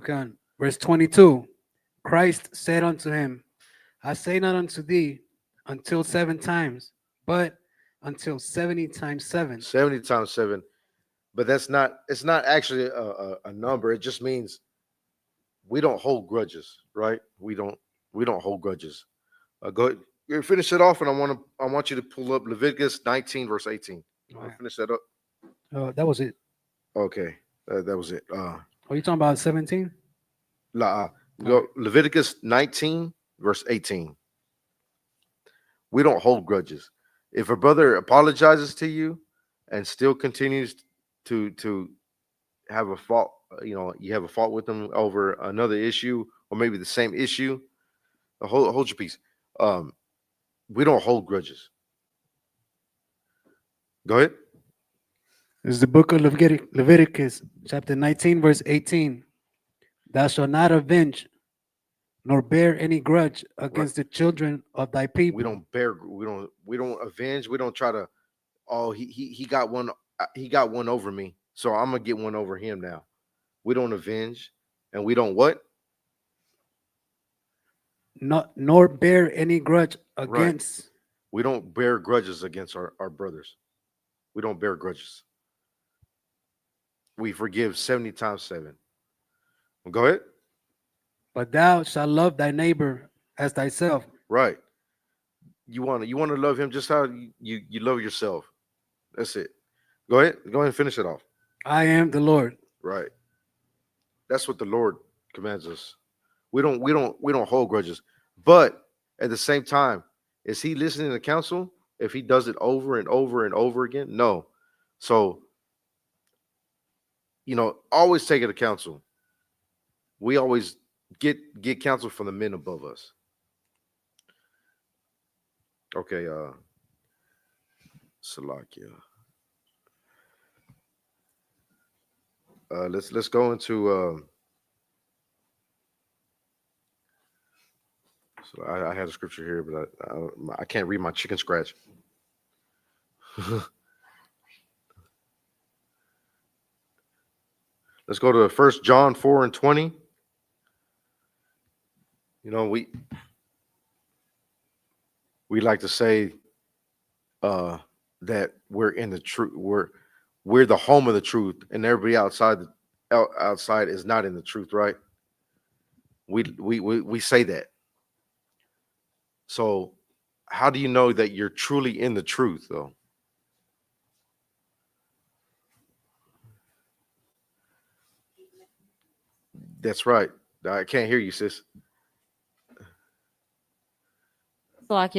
Okay. Verse 22. Christ said unto him, I say not unto thee until 7 times, but until 70 times 7. 70 times 7. But that's not. It's not actually a number. It just means we don't hold grudges, right? We don't hold grudges. Go ahead. You finish it off, and I want you to pull up Leviticus 19 verse 18. Okay. Finish that up. That was it. Okay, that was it. Are you talking about 17? Go Leviticus 19 verse 18. We don't hold grudges. If a brother apologizes to you and still continues to have a fault, you have a fault with them over another issue or maybe the same issue, hold your peace. We don't hold grudges. Go ahead. This is the book of Leviticus, chapter 19, verse 18. Thou shalt not avenge nor bear any grudge against the children of thy people. We don't avenge. We don't try to, oh, he got one over me, so I'm gonna get one over him now. We don't avenge, and we don't what? Nor bear any grudge against. Right. We don't bear grudges against our brothers. We don't bear grudges. We forgive 70 times 7. Go ahead. But thou shalt love thy neighbor as thyself. Right. You want to love him just how you love yourself. That's it. Go ahead. Go ahead and finish it off. I am the Lord. Right. That's what the Lord commands us. We don't hold grudges. But at the same time, is he listening to counsel if he does it over and over and over again? No. So, always take it to counsel. We always get counsel from the men above us. Okay, Salakia. Let's go into so I had a scripture here, but I can't read my chicken scratch. Let's go to 1 John 4 and 20. We like to say that we're in the truth. We're the home of the truth, and everybody outside is not in the truth, right? We say that. So how do you know that you're truly in the truth, though? That's right. I can't hear you, sis. So like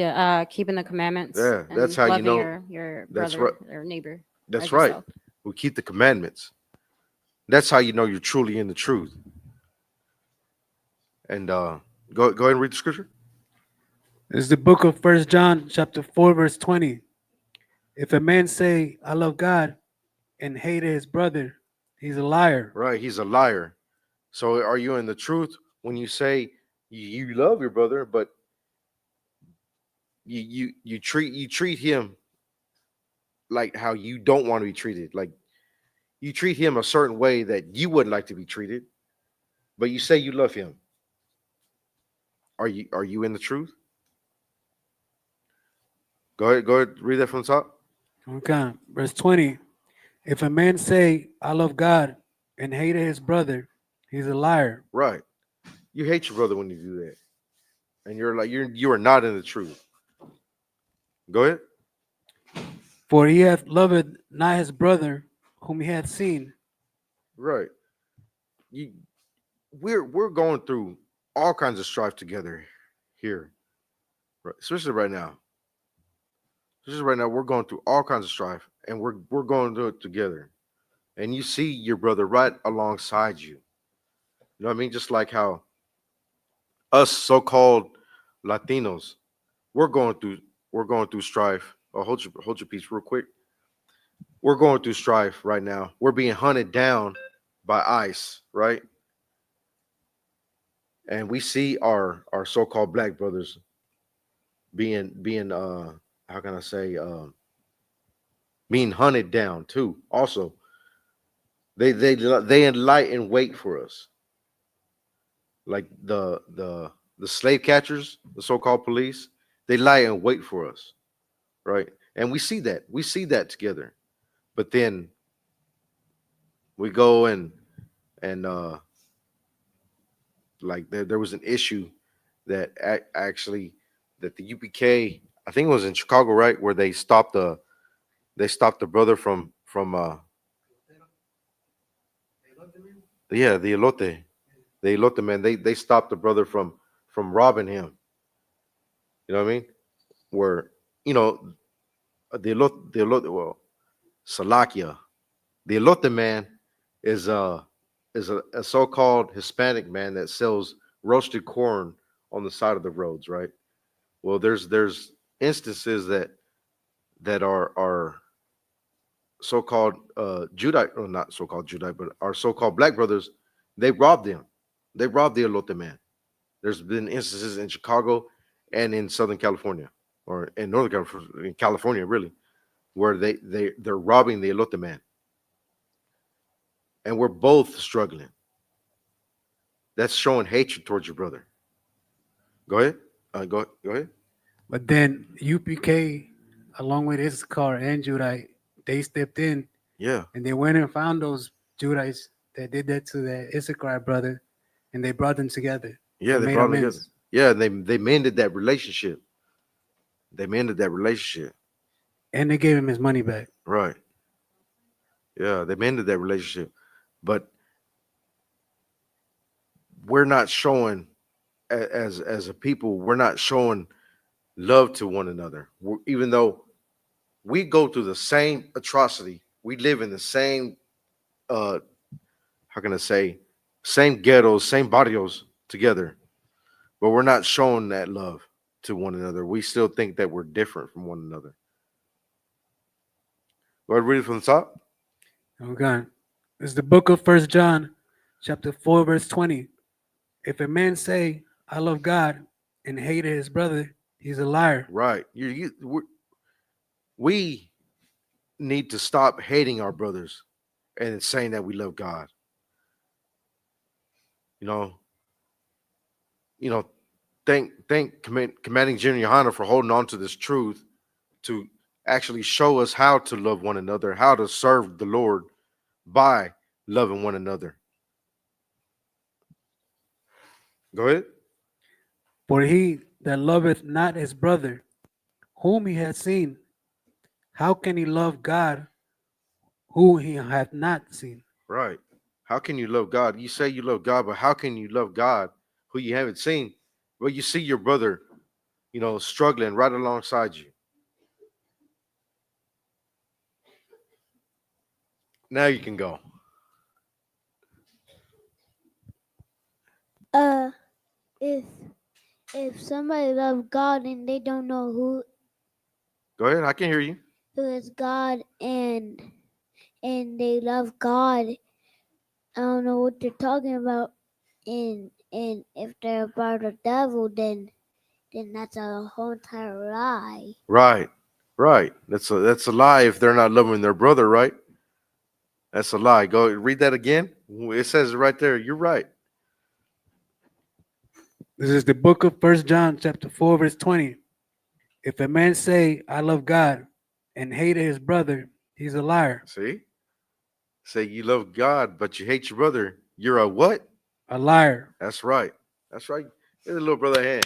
keeping the commandments Yeah, that's and how you loving know. your That's brother right. or neighbor That's as right. yourself. We keep the commandments. That's how you know you're truly in the truth. And go ahead and read the scripture. It's the book of First John, chapter 4, verse 20. If a man say, I love God, and hate his brother, he's a liar. Right, he's a liar. So are you in the truth when you say you love your brother, but you treat him like how you don't want to be treated? Like you treat him a certain way that you would like to be treated, but you say you love him. Are you in the truth? Go ahead, read that from the top. Okay. Verse 20. If a man say, I love God, and hate his brother, he's a liar. Right. You hate your brother when you do that. And you're like you are not in the truth. Go ahead. For he hath loved not his brother whom he hath seen. Right. You we're going through all kinds of strife together here. Right. Especially right now. Especially right now, we're going through all kinds of strife and we're going through it together. And you see your brother right alongside you. You know what I mean? Just like how us so-called Latinos, we're going through we're going through strife. Oh, hold your peace real quick. We're going through strife right now. We're being hunted down by ICE, right? And we see our so-called black brothers being how can I say being hunted down too. Also, they lie in wait for us, like the slave catchers, the so-called police. They lie in wait for us, right? And we see that together. But then we go and like there was an issue that actually that the UPK, I think it was in Chicago, right, where they stopped the brother from yeah, the elote man. They stopped the brother from robbing him. You know what I mean? Where you know the elote, well, Salakia, the elote man is a so-called Hispanic man that sells roasted corn on the side of the roads, right? Well, there's instances that are so-called Judite, or not so-called Judite, but our so-called black brothers. They robbed them. They robbed the elote man. There's been instances in Chicago and in Southern California, or in Northern California, in California, really, where they're robbing the elote man, and we're both struggling. That's showing hatred towards your brother. Go ahead. Go ahead. But then UPK, along with Isupk and Judite, they stepped in Yeah. and they went and found those Judites that did that to that Issachar brother, and they brought them together. Yeah, and they made brought them together. amends. Yeah, they mended that relationship. They mended that relationship. And they gave him his money back. Right. Yeah, they mended that relationship. But we're not showing as a people, we're not showing love to one another. Even though we go through the same atrocity, we live in the same how can I say, same ghettos, same barrios together, but we're not showing that love to one another. We still think that we're different from one another. Go ahead, read it from the top. Okay. It's the book of First John, chapter 4, verse 20. If a man say, I love God, and hate his brother, he's a liar. Right. We need to stop hating our brothers and saying that we love God. You know, you know, thank Commanding General Yohana for holding on to this truth to actually show us how to love one another, how to serve the Lord by loving one another. Go ahead. For he that loveth not his brother, whom he hath seen, how can he love God, who he hath not seen? Right. How can you love God? You say you love God, but how can you love God who you haven't seen? Well, you see your brother, struggling right alongside you. Now you can go. Uh, if somebody loves God and they don't know Go ahead. I can hear you. who is God and they love God, I don't know what they're talking about. And if they're about the devil, then that's a whole entire lie. Right. Right. That's a lie if they're not loving their brother, right? That's a lie. Go read that again. It says it right there. You're right. This is the book of 1 John, chapter 4, verse 20. If a man say, I love God, and hate his brother, he's a liar. See? Say you love God, but you hate your brother. You're a what? A liar. That's right. That's right. Give the little brother a hand.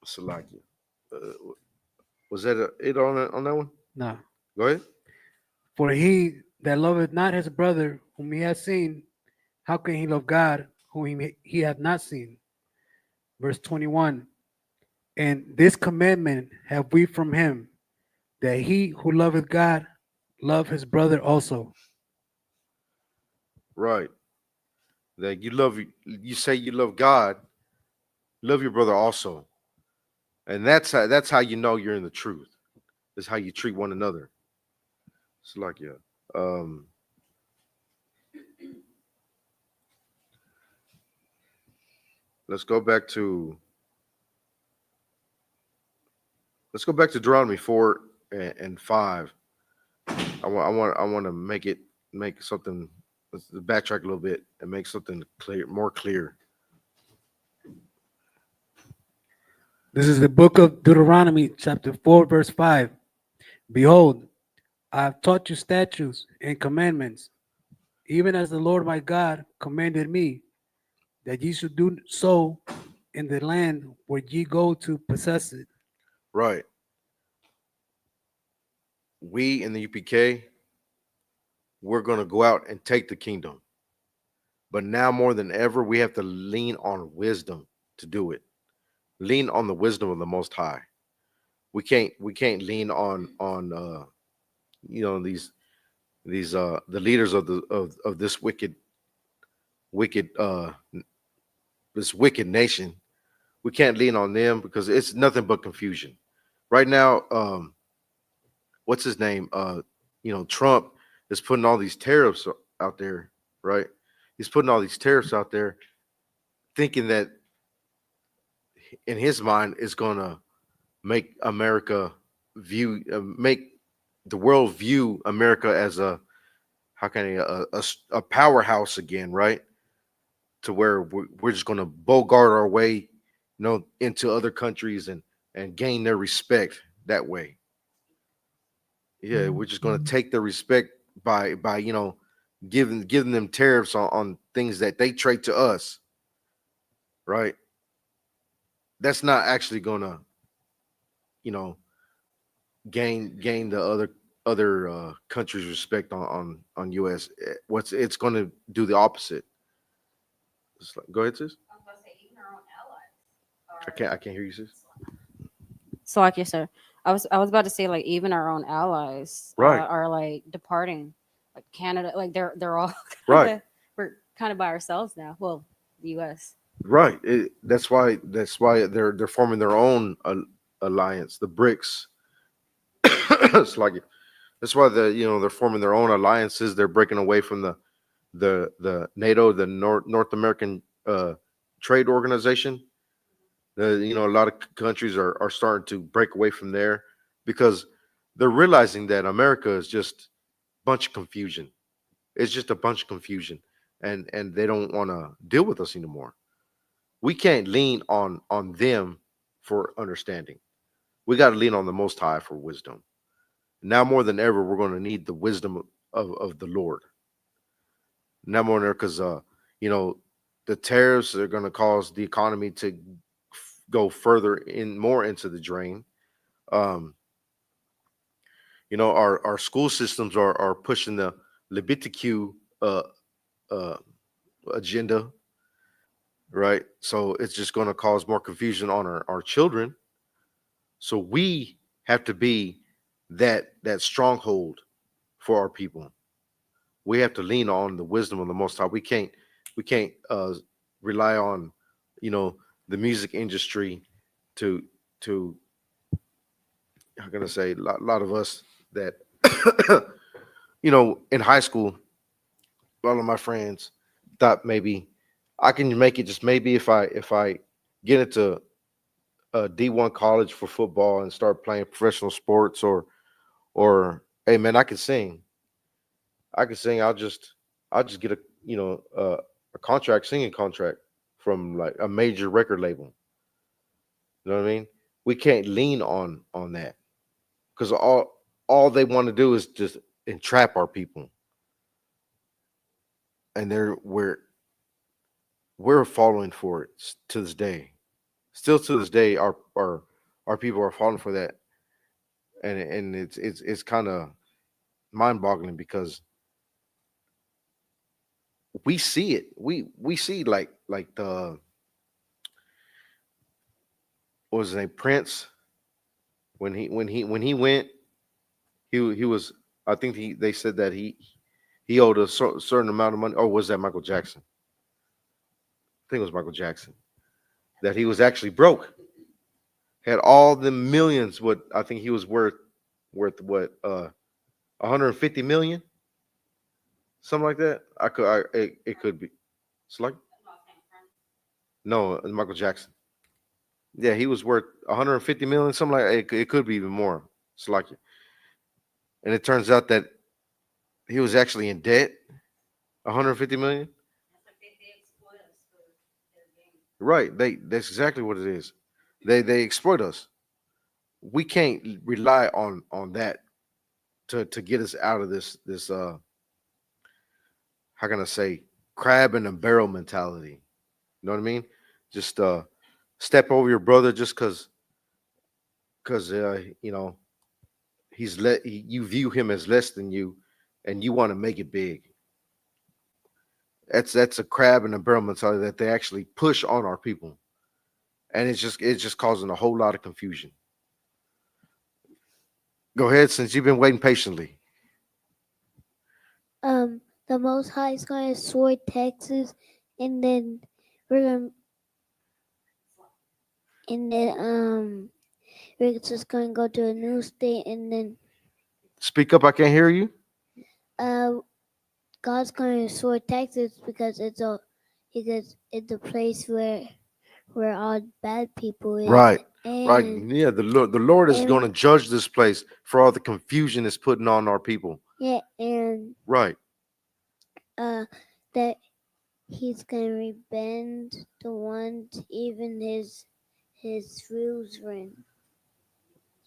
Salakia. Was that it on that one? No. Go ahead. For he that loveth not his brother, whom he hath seen, how can he love God, whom he hath not seen? Verse 21. And this commandment have we from him, that he who loveth God love his brother also. Right. That you say you love God, love your brother also. And that's how you know you're in the truth. Is how you treat one another. It's like um let's go back to Deuteronomy 4 and 5. I want to make something. Let's backtrack a little bit and make something more clear. This is the book of Deuteronomy, chapter 4, verse 5. Behold, I have taught you statutes and commandments, even as the Lord my God commanded me, that ye should do so in the land where ye go to possess it. Right. We in the UPK, we're going to go out and take the kingdom. But now more than ever, we have to lean on wisdom to do it. Lean on the wisdom of the Most High. We can't lean on these the leaders of this wicked this wicked nation. We can't lean on them because it's nothing but confusion. Right now, what's his name? Trump is putting all these tariffs out there, right? He's putting all these tariffs out there, thinking that in his mind is gonna make America make the world view America as a powerhouse again, right? To where we're just gonna bogart our way, into other countries and gain their respect that way. Yeah, we're just gonna take their respect by giving them tariffs on things that they trade to us, right? That's not actually gonna, you know, gain the other countries' respect on US. It's gonna do the opposite. Go ahead, sis. I can't hear you, sis. So, like, yes, sir. I was about to say, like, even our own allies Right. are like departing, like Canada, like they're all Right. we're kind of by ourselves now. Well, the U.S. Right. That's why they're forming their own alliance, the BRICS. It's like that's why they're forming their own alliances. They're breaking away from the NATO, the North American Trade Organization. A lot of countries are starting to break away from there because they're realizing that America is just a bunch of confusion. It's just a bunch of confusion, and they don't want to deal with us anymore. We can't lean on them for understanding. We got to lean on the Most High for wisdom. Now more than ever, we're going to need the wisdom of the Lord. not more there because you know, the tariffs are going to cause the economy to go further in more into the drain. Um, you know, our school systems are pushing the LGBTQ uh, uh, agenda, right? So it's just going to cause more confusion on our children. So we have to be that stronghold for our people. We have to lean on the wisdom of the Most High. We can't rely on, you know, the music industry to to how can I say, lot of us that you know, in high school, a lot of my friends thought maybe I can make it just maybe if I get into a D1 college for football and start playing professional sports, or hey man, I can sing. I can sing. I'll just get a, you know, a contract, singing contract from like a major record label. You know what I mean? We can't lean on that because all they want to do is just entrap our people, and we're following for it to this day. Still to this day, our people are falling for that, and it's kind of mind boggling because we see it. We see like the what was his name, Prince, when he went, he was, I think they said that he owed a certain amount of money. Or was that Michael Jackson? I think it was Michael Jackson, that he was actually broke, had all the millions. What I think he was worth what 150 million, something like that. It could be. It's like no, Michael Jackson. Yeah, he was worth 150 million, something like it could be even more. It's like, and it turns out that he was actually in debt, 150 million. Right. That's exactly what it is. They exploit us. We can't rely on that to get us out of this how can I say, crab in a barrel mentality. You know what I mean? Just step over your brother just because you know, you view him as less than you, and you want to make it big. That's a crab in a barrel mentality that they actually push on our people, and it's just causing a whole lot of confusion. Go ahead, since you've been waiting patiently. The Most High is going to sort Texas, and then we're going, and then we're just going to go to a new state, and then Speak up, I can't hear you. uh, God's going to sort Texas because it's a place where all bad people is. Right. Right. And Yeah, the Lord is going to and judge this place for all the confusion it's putting on our people. yeah, and Right. that He's going to rebend the ones even his rules ran.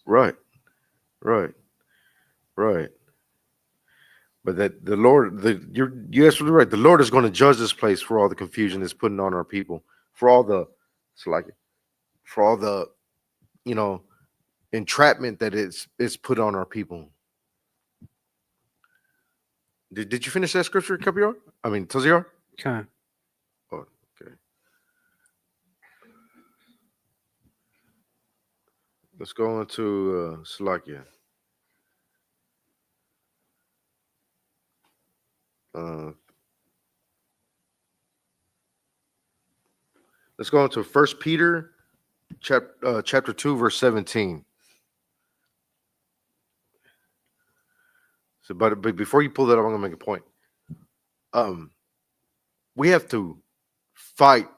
Right. Right. Right. But that the Lord, you're absolutely right. The Lord is going to judge this place for all the confusion it's putting on our people, for all the, it's like, for all the, you know, entrapment that it's put on our people. Did you finish that scripture, Kapior? I mean, Toziar? Okay. Oh, okay. Let's go into Salakia. Let's go into First Peter chapter 2, verse 17. So, but before you pull that up, I'm gonna make a point. We have to fight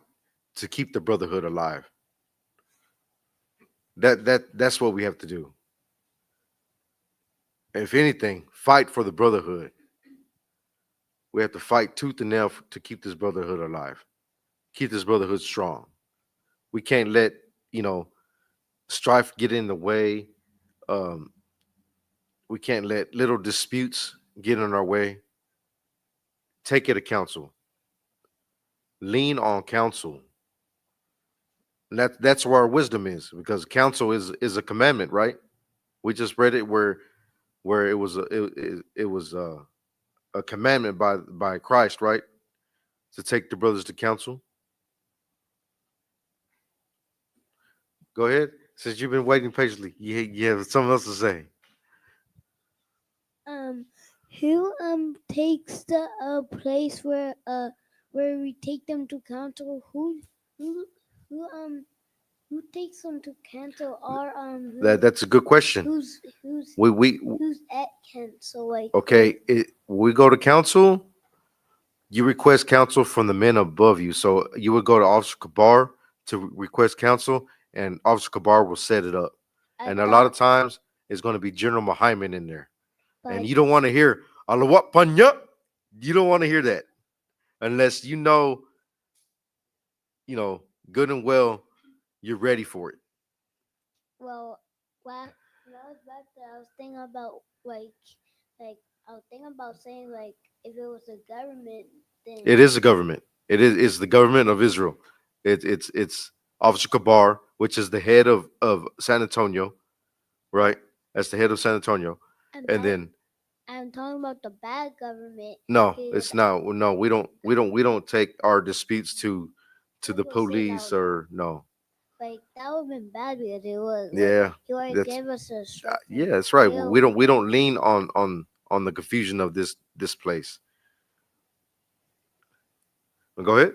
to keep the brotherhood alive. That's what we have to do. If anything, fight for the brotherhood. We have to fight tooth and nail to keep this brotherhood alive, keep this brotherhood strong. We can't let, you know, strife get in the way. Um, we can't let little disputes get in our way. take it to counsel. Lean on counsel. That's where our wisdom is, because counsel is a commandment, right? We just read it where it was a commandment by Christ, right? To take the brothers to counsel. Go ahead. Since you've been waiting patiently, you have something else to say. Who takes the place where we take them to council? Who who who takes them to council? Or That's a good question. who's at council? Like, Okay, we go to council. You request counsel from the men above you. So you would go to Officer Kabar to request counsel, and Officer Kabar will set it up. And a lot of times it's going to be General Muhammad in there. And you don't want to hear Alawat Panya. You don't want to hear that unless you know, good and well, you're ready for it. well, when I was back there, I was thinking about I was thinking about saying, like, if it was a government, then It is a government. It's the government of Israel. It's Officer Kabar, which is the head of San Antonio, right? That's the head of San Antonio. And then I'm talking about the bad government. no, it's not. No, we don't take our disputes to the police or no. Like, that would have been bad because it was Yeah, he already that's gave us a yeah, that's right. We don't lean on the confusion of this place. Go ahead.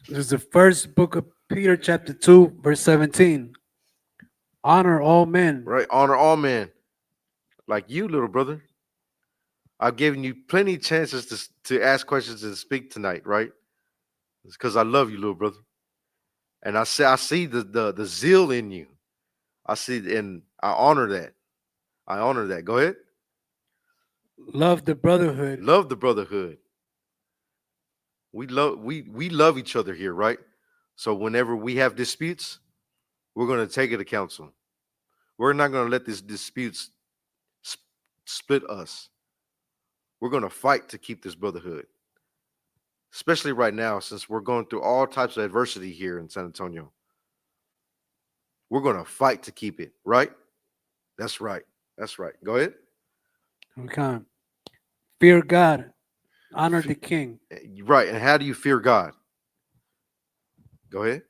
This is the first book of Peter, chapter 2, verse 17. Honor all men. Right, honor all men, like you, little brother. I've given you plenty of chances to ask questions and speak tonight, right? It's because I love you, little brother, and I see the zeal in you. I see, and I honor that. I honor that. Go ahead. Love the brotherhood. Love the brotherhood. We love each other here, right? So whenever we have disputes, we're going to take it to counsel. We're not going to let these disputes split us. We're going to fight to keep this brotherhood, especially right now, since we're going through all types of adversity here in San Antonio. We're going to fight to keep it, right? That's right. That's right. Go ahead. Okay. Fear God. Honor the king. Right. And how do you fear God? Go ahead.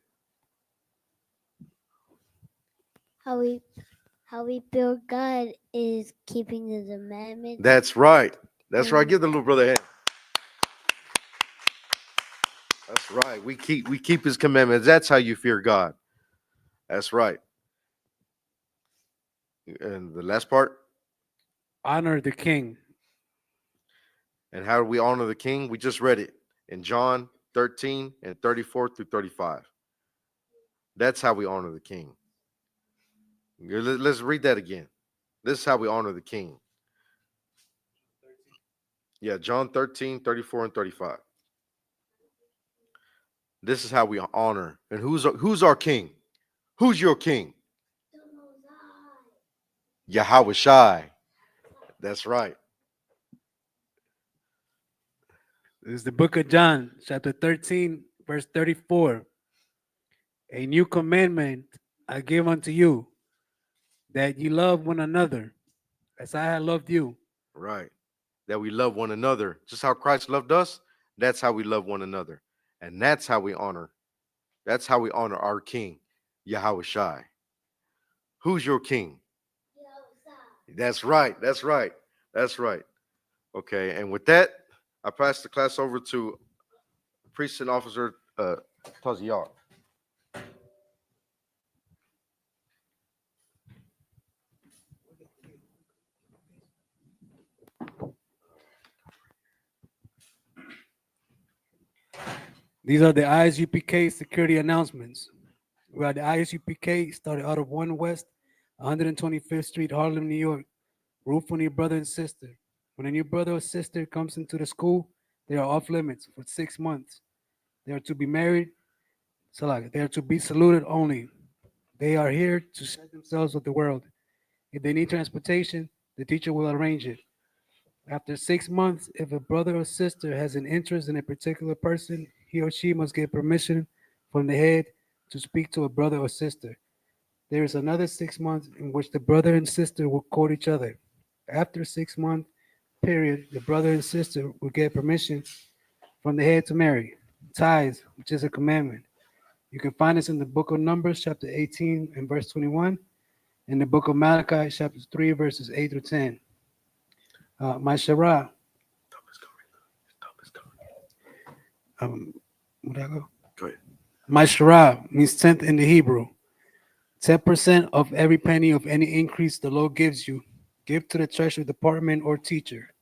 how we fear God is keeping the commandments. That's right. That's right. Give the little brother a hand. That's right. We keep his commandments. That's how you fear God. That's right. And the last part? Honor the king. And how do we honor the king? We just read it in John 13 and 34 through 35. That's how we honor the king. Let's read that again. This is how we honor the king. Yeah, John 13, 34 and 35. This is how we honor. And who's our king? Who's your king? Yahweh Shai. That's right. This is the book of John, chapter 13, verse 34. A new commandment I give unto you, that ye love one another, as I have loved you. Right. That we love one another. Just how Christ loved us, that's how we love one another. And that's how we honor. That's how we honor our king, Yahweh Shai. Who's your king? That's right. That's right. That's right. Okay. And with that, I pass the class over to Precinct Officer Taziar. These are the ISUPK security announcements. We are the ISUPK, started out of 1 West, 125th Street, Harlem, New York. Rule for your brother and sister. When a new brother or sister comes into the school, they are off limits for 6 months. They are to be married, they are to be saluted only. They are here to set themselves with the world. If they need transportation, the teacher will arrange it. After 6 months, if a brother or sister has an interest in a particular person, he or she must get permission from the head to speak to a brother or sister. There is another 6 months in which the brother and sister will court each other. After 6 month period, the brother and sister will get permission from the head to marry. Tithes, which is a commandment. You can find this in the book of Numbers, chapter 18 and verse 21, in the book of Malachi, chapter 3, verses 8 through 10. My Shara. Where'd I go? Go ahead. My Shara means tenth in the Hebrew. 10% of every penny of any increase the Lord gives you, give to the treasury department or teacher.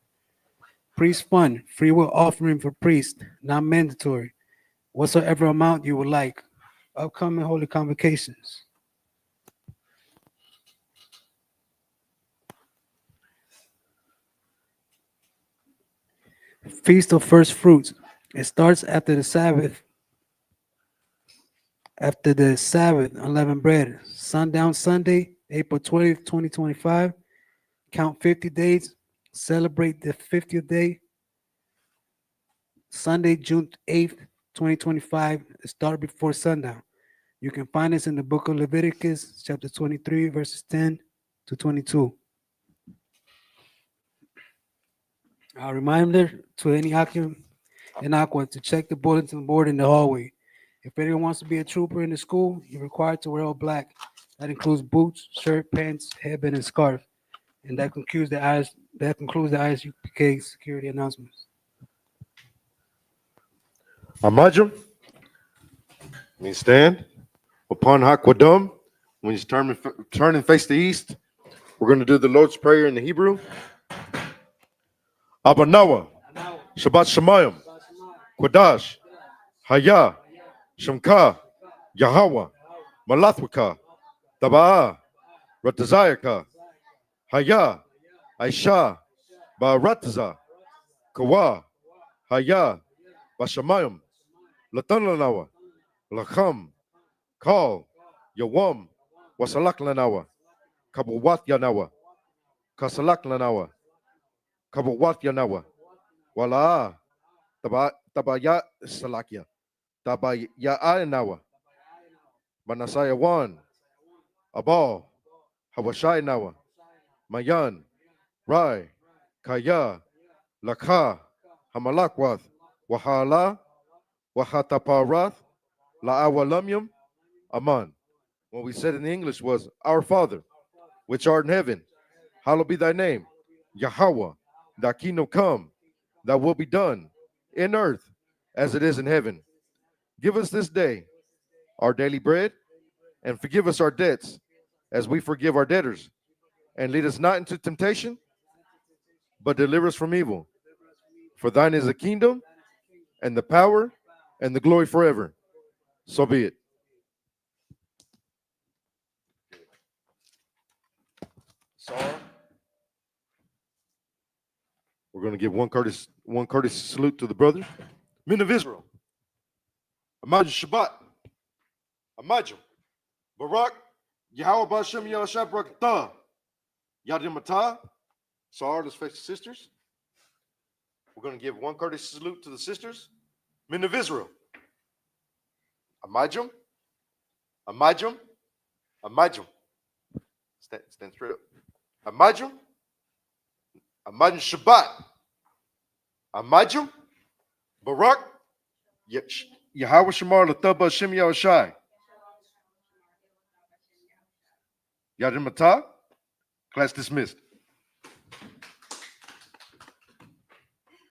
Priest fund, free will offering for priest, not mandatory. Whatsoever amount you would like. Upcoming holy convocations. Feast of First Fruits. It starts after the Sabbath. After the Sabbath, unleavened bread. Sundown Sunday, April 20th, 2025. Count 50 days. Celebrate the 50th day. Sunday, June 8th, 2025. Start before sundown. You can find this in the book of Leviticus, chapter 23, verses 10 to 22. A reminder to any occupant in Aqua to check the bulletin board in the hallway. If anyone wants to be a trooper in the school, you're required to wear all black. That includes boots, shirt, pants, headband, and scarf. And that concludes the ISUPK security announcements. Amajum means stand. Upon Hakwadum, when you turn and face the east, we're going to do the Lord's Prayer in the Hebrew. Abanawa, Shabbat Shemayim, Quadash, Haya, Shemka, Yahweh, Malathwaka, Tabaa, Ratazayaka, Haya, Aisha, Barataza, Kawa, Haya, Bashamayim, Latanlanawa, Lacham, Kal, Yawam, Wasalak Lanawa, Kabawat Yanawa, Kasalak Lanawa, Kabawat Yanawa, Wala, Tabaya Salakia, Tabaya Anawa, Manasaya Wan, Abal, Hawashai Nawa, Mayan, Rai, Kaya, Lakha, Hamalakwath, Wahala, Wahataparath, La'awalamyam, Aman. What we said in English was, Our Father, which art in heaven, hallowed be thy name. Yahweh, thy kingdom come, thy will be done in earth as it is in heaven. Give us this day our daily bread, and forgive us our debts as we forgive our debtors. And lead us not into temptation, but deliver us from evil. For thine is the kingdom, and the power, and the glory forever. So be it. Sorry. We're going to give one courteous salute to the brothers. Men of Israel. Amajim Shabbat. Amajim. Barak. Yahweh Bashem Yahshua Barakatah. Yadim Atah. Sorry, let's face the sisters. We're going to give one courteous salute to the sisters. Men of Israel. Amajim. Amajim. Amajim. Stand straight up. Amajim. Amajim Shabbat. Amajim. Barak. Yahweh Shamar Lataba Hashem Yahushai. Yadim Atah. Class dismissed.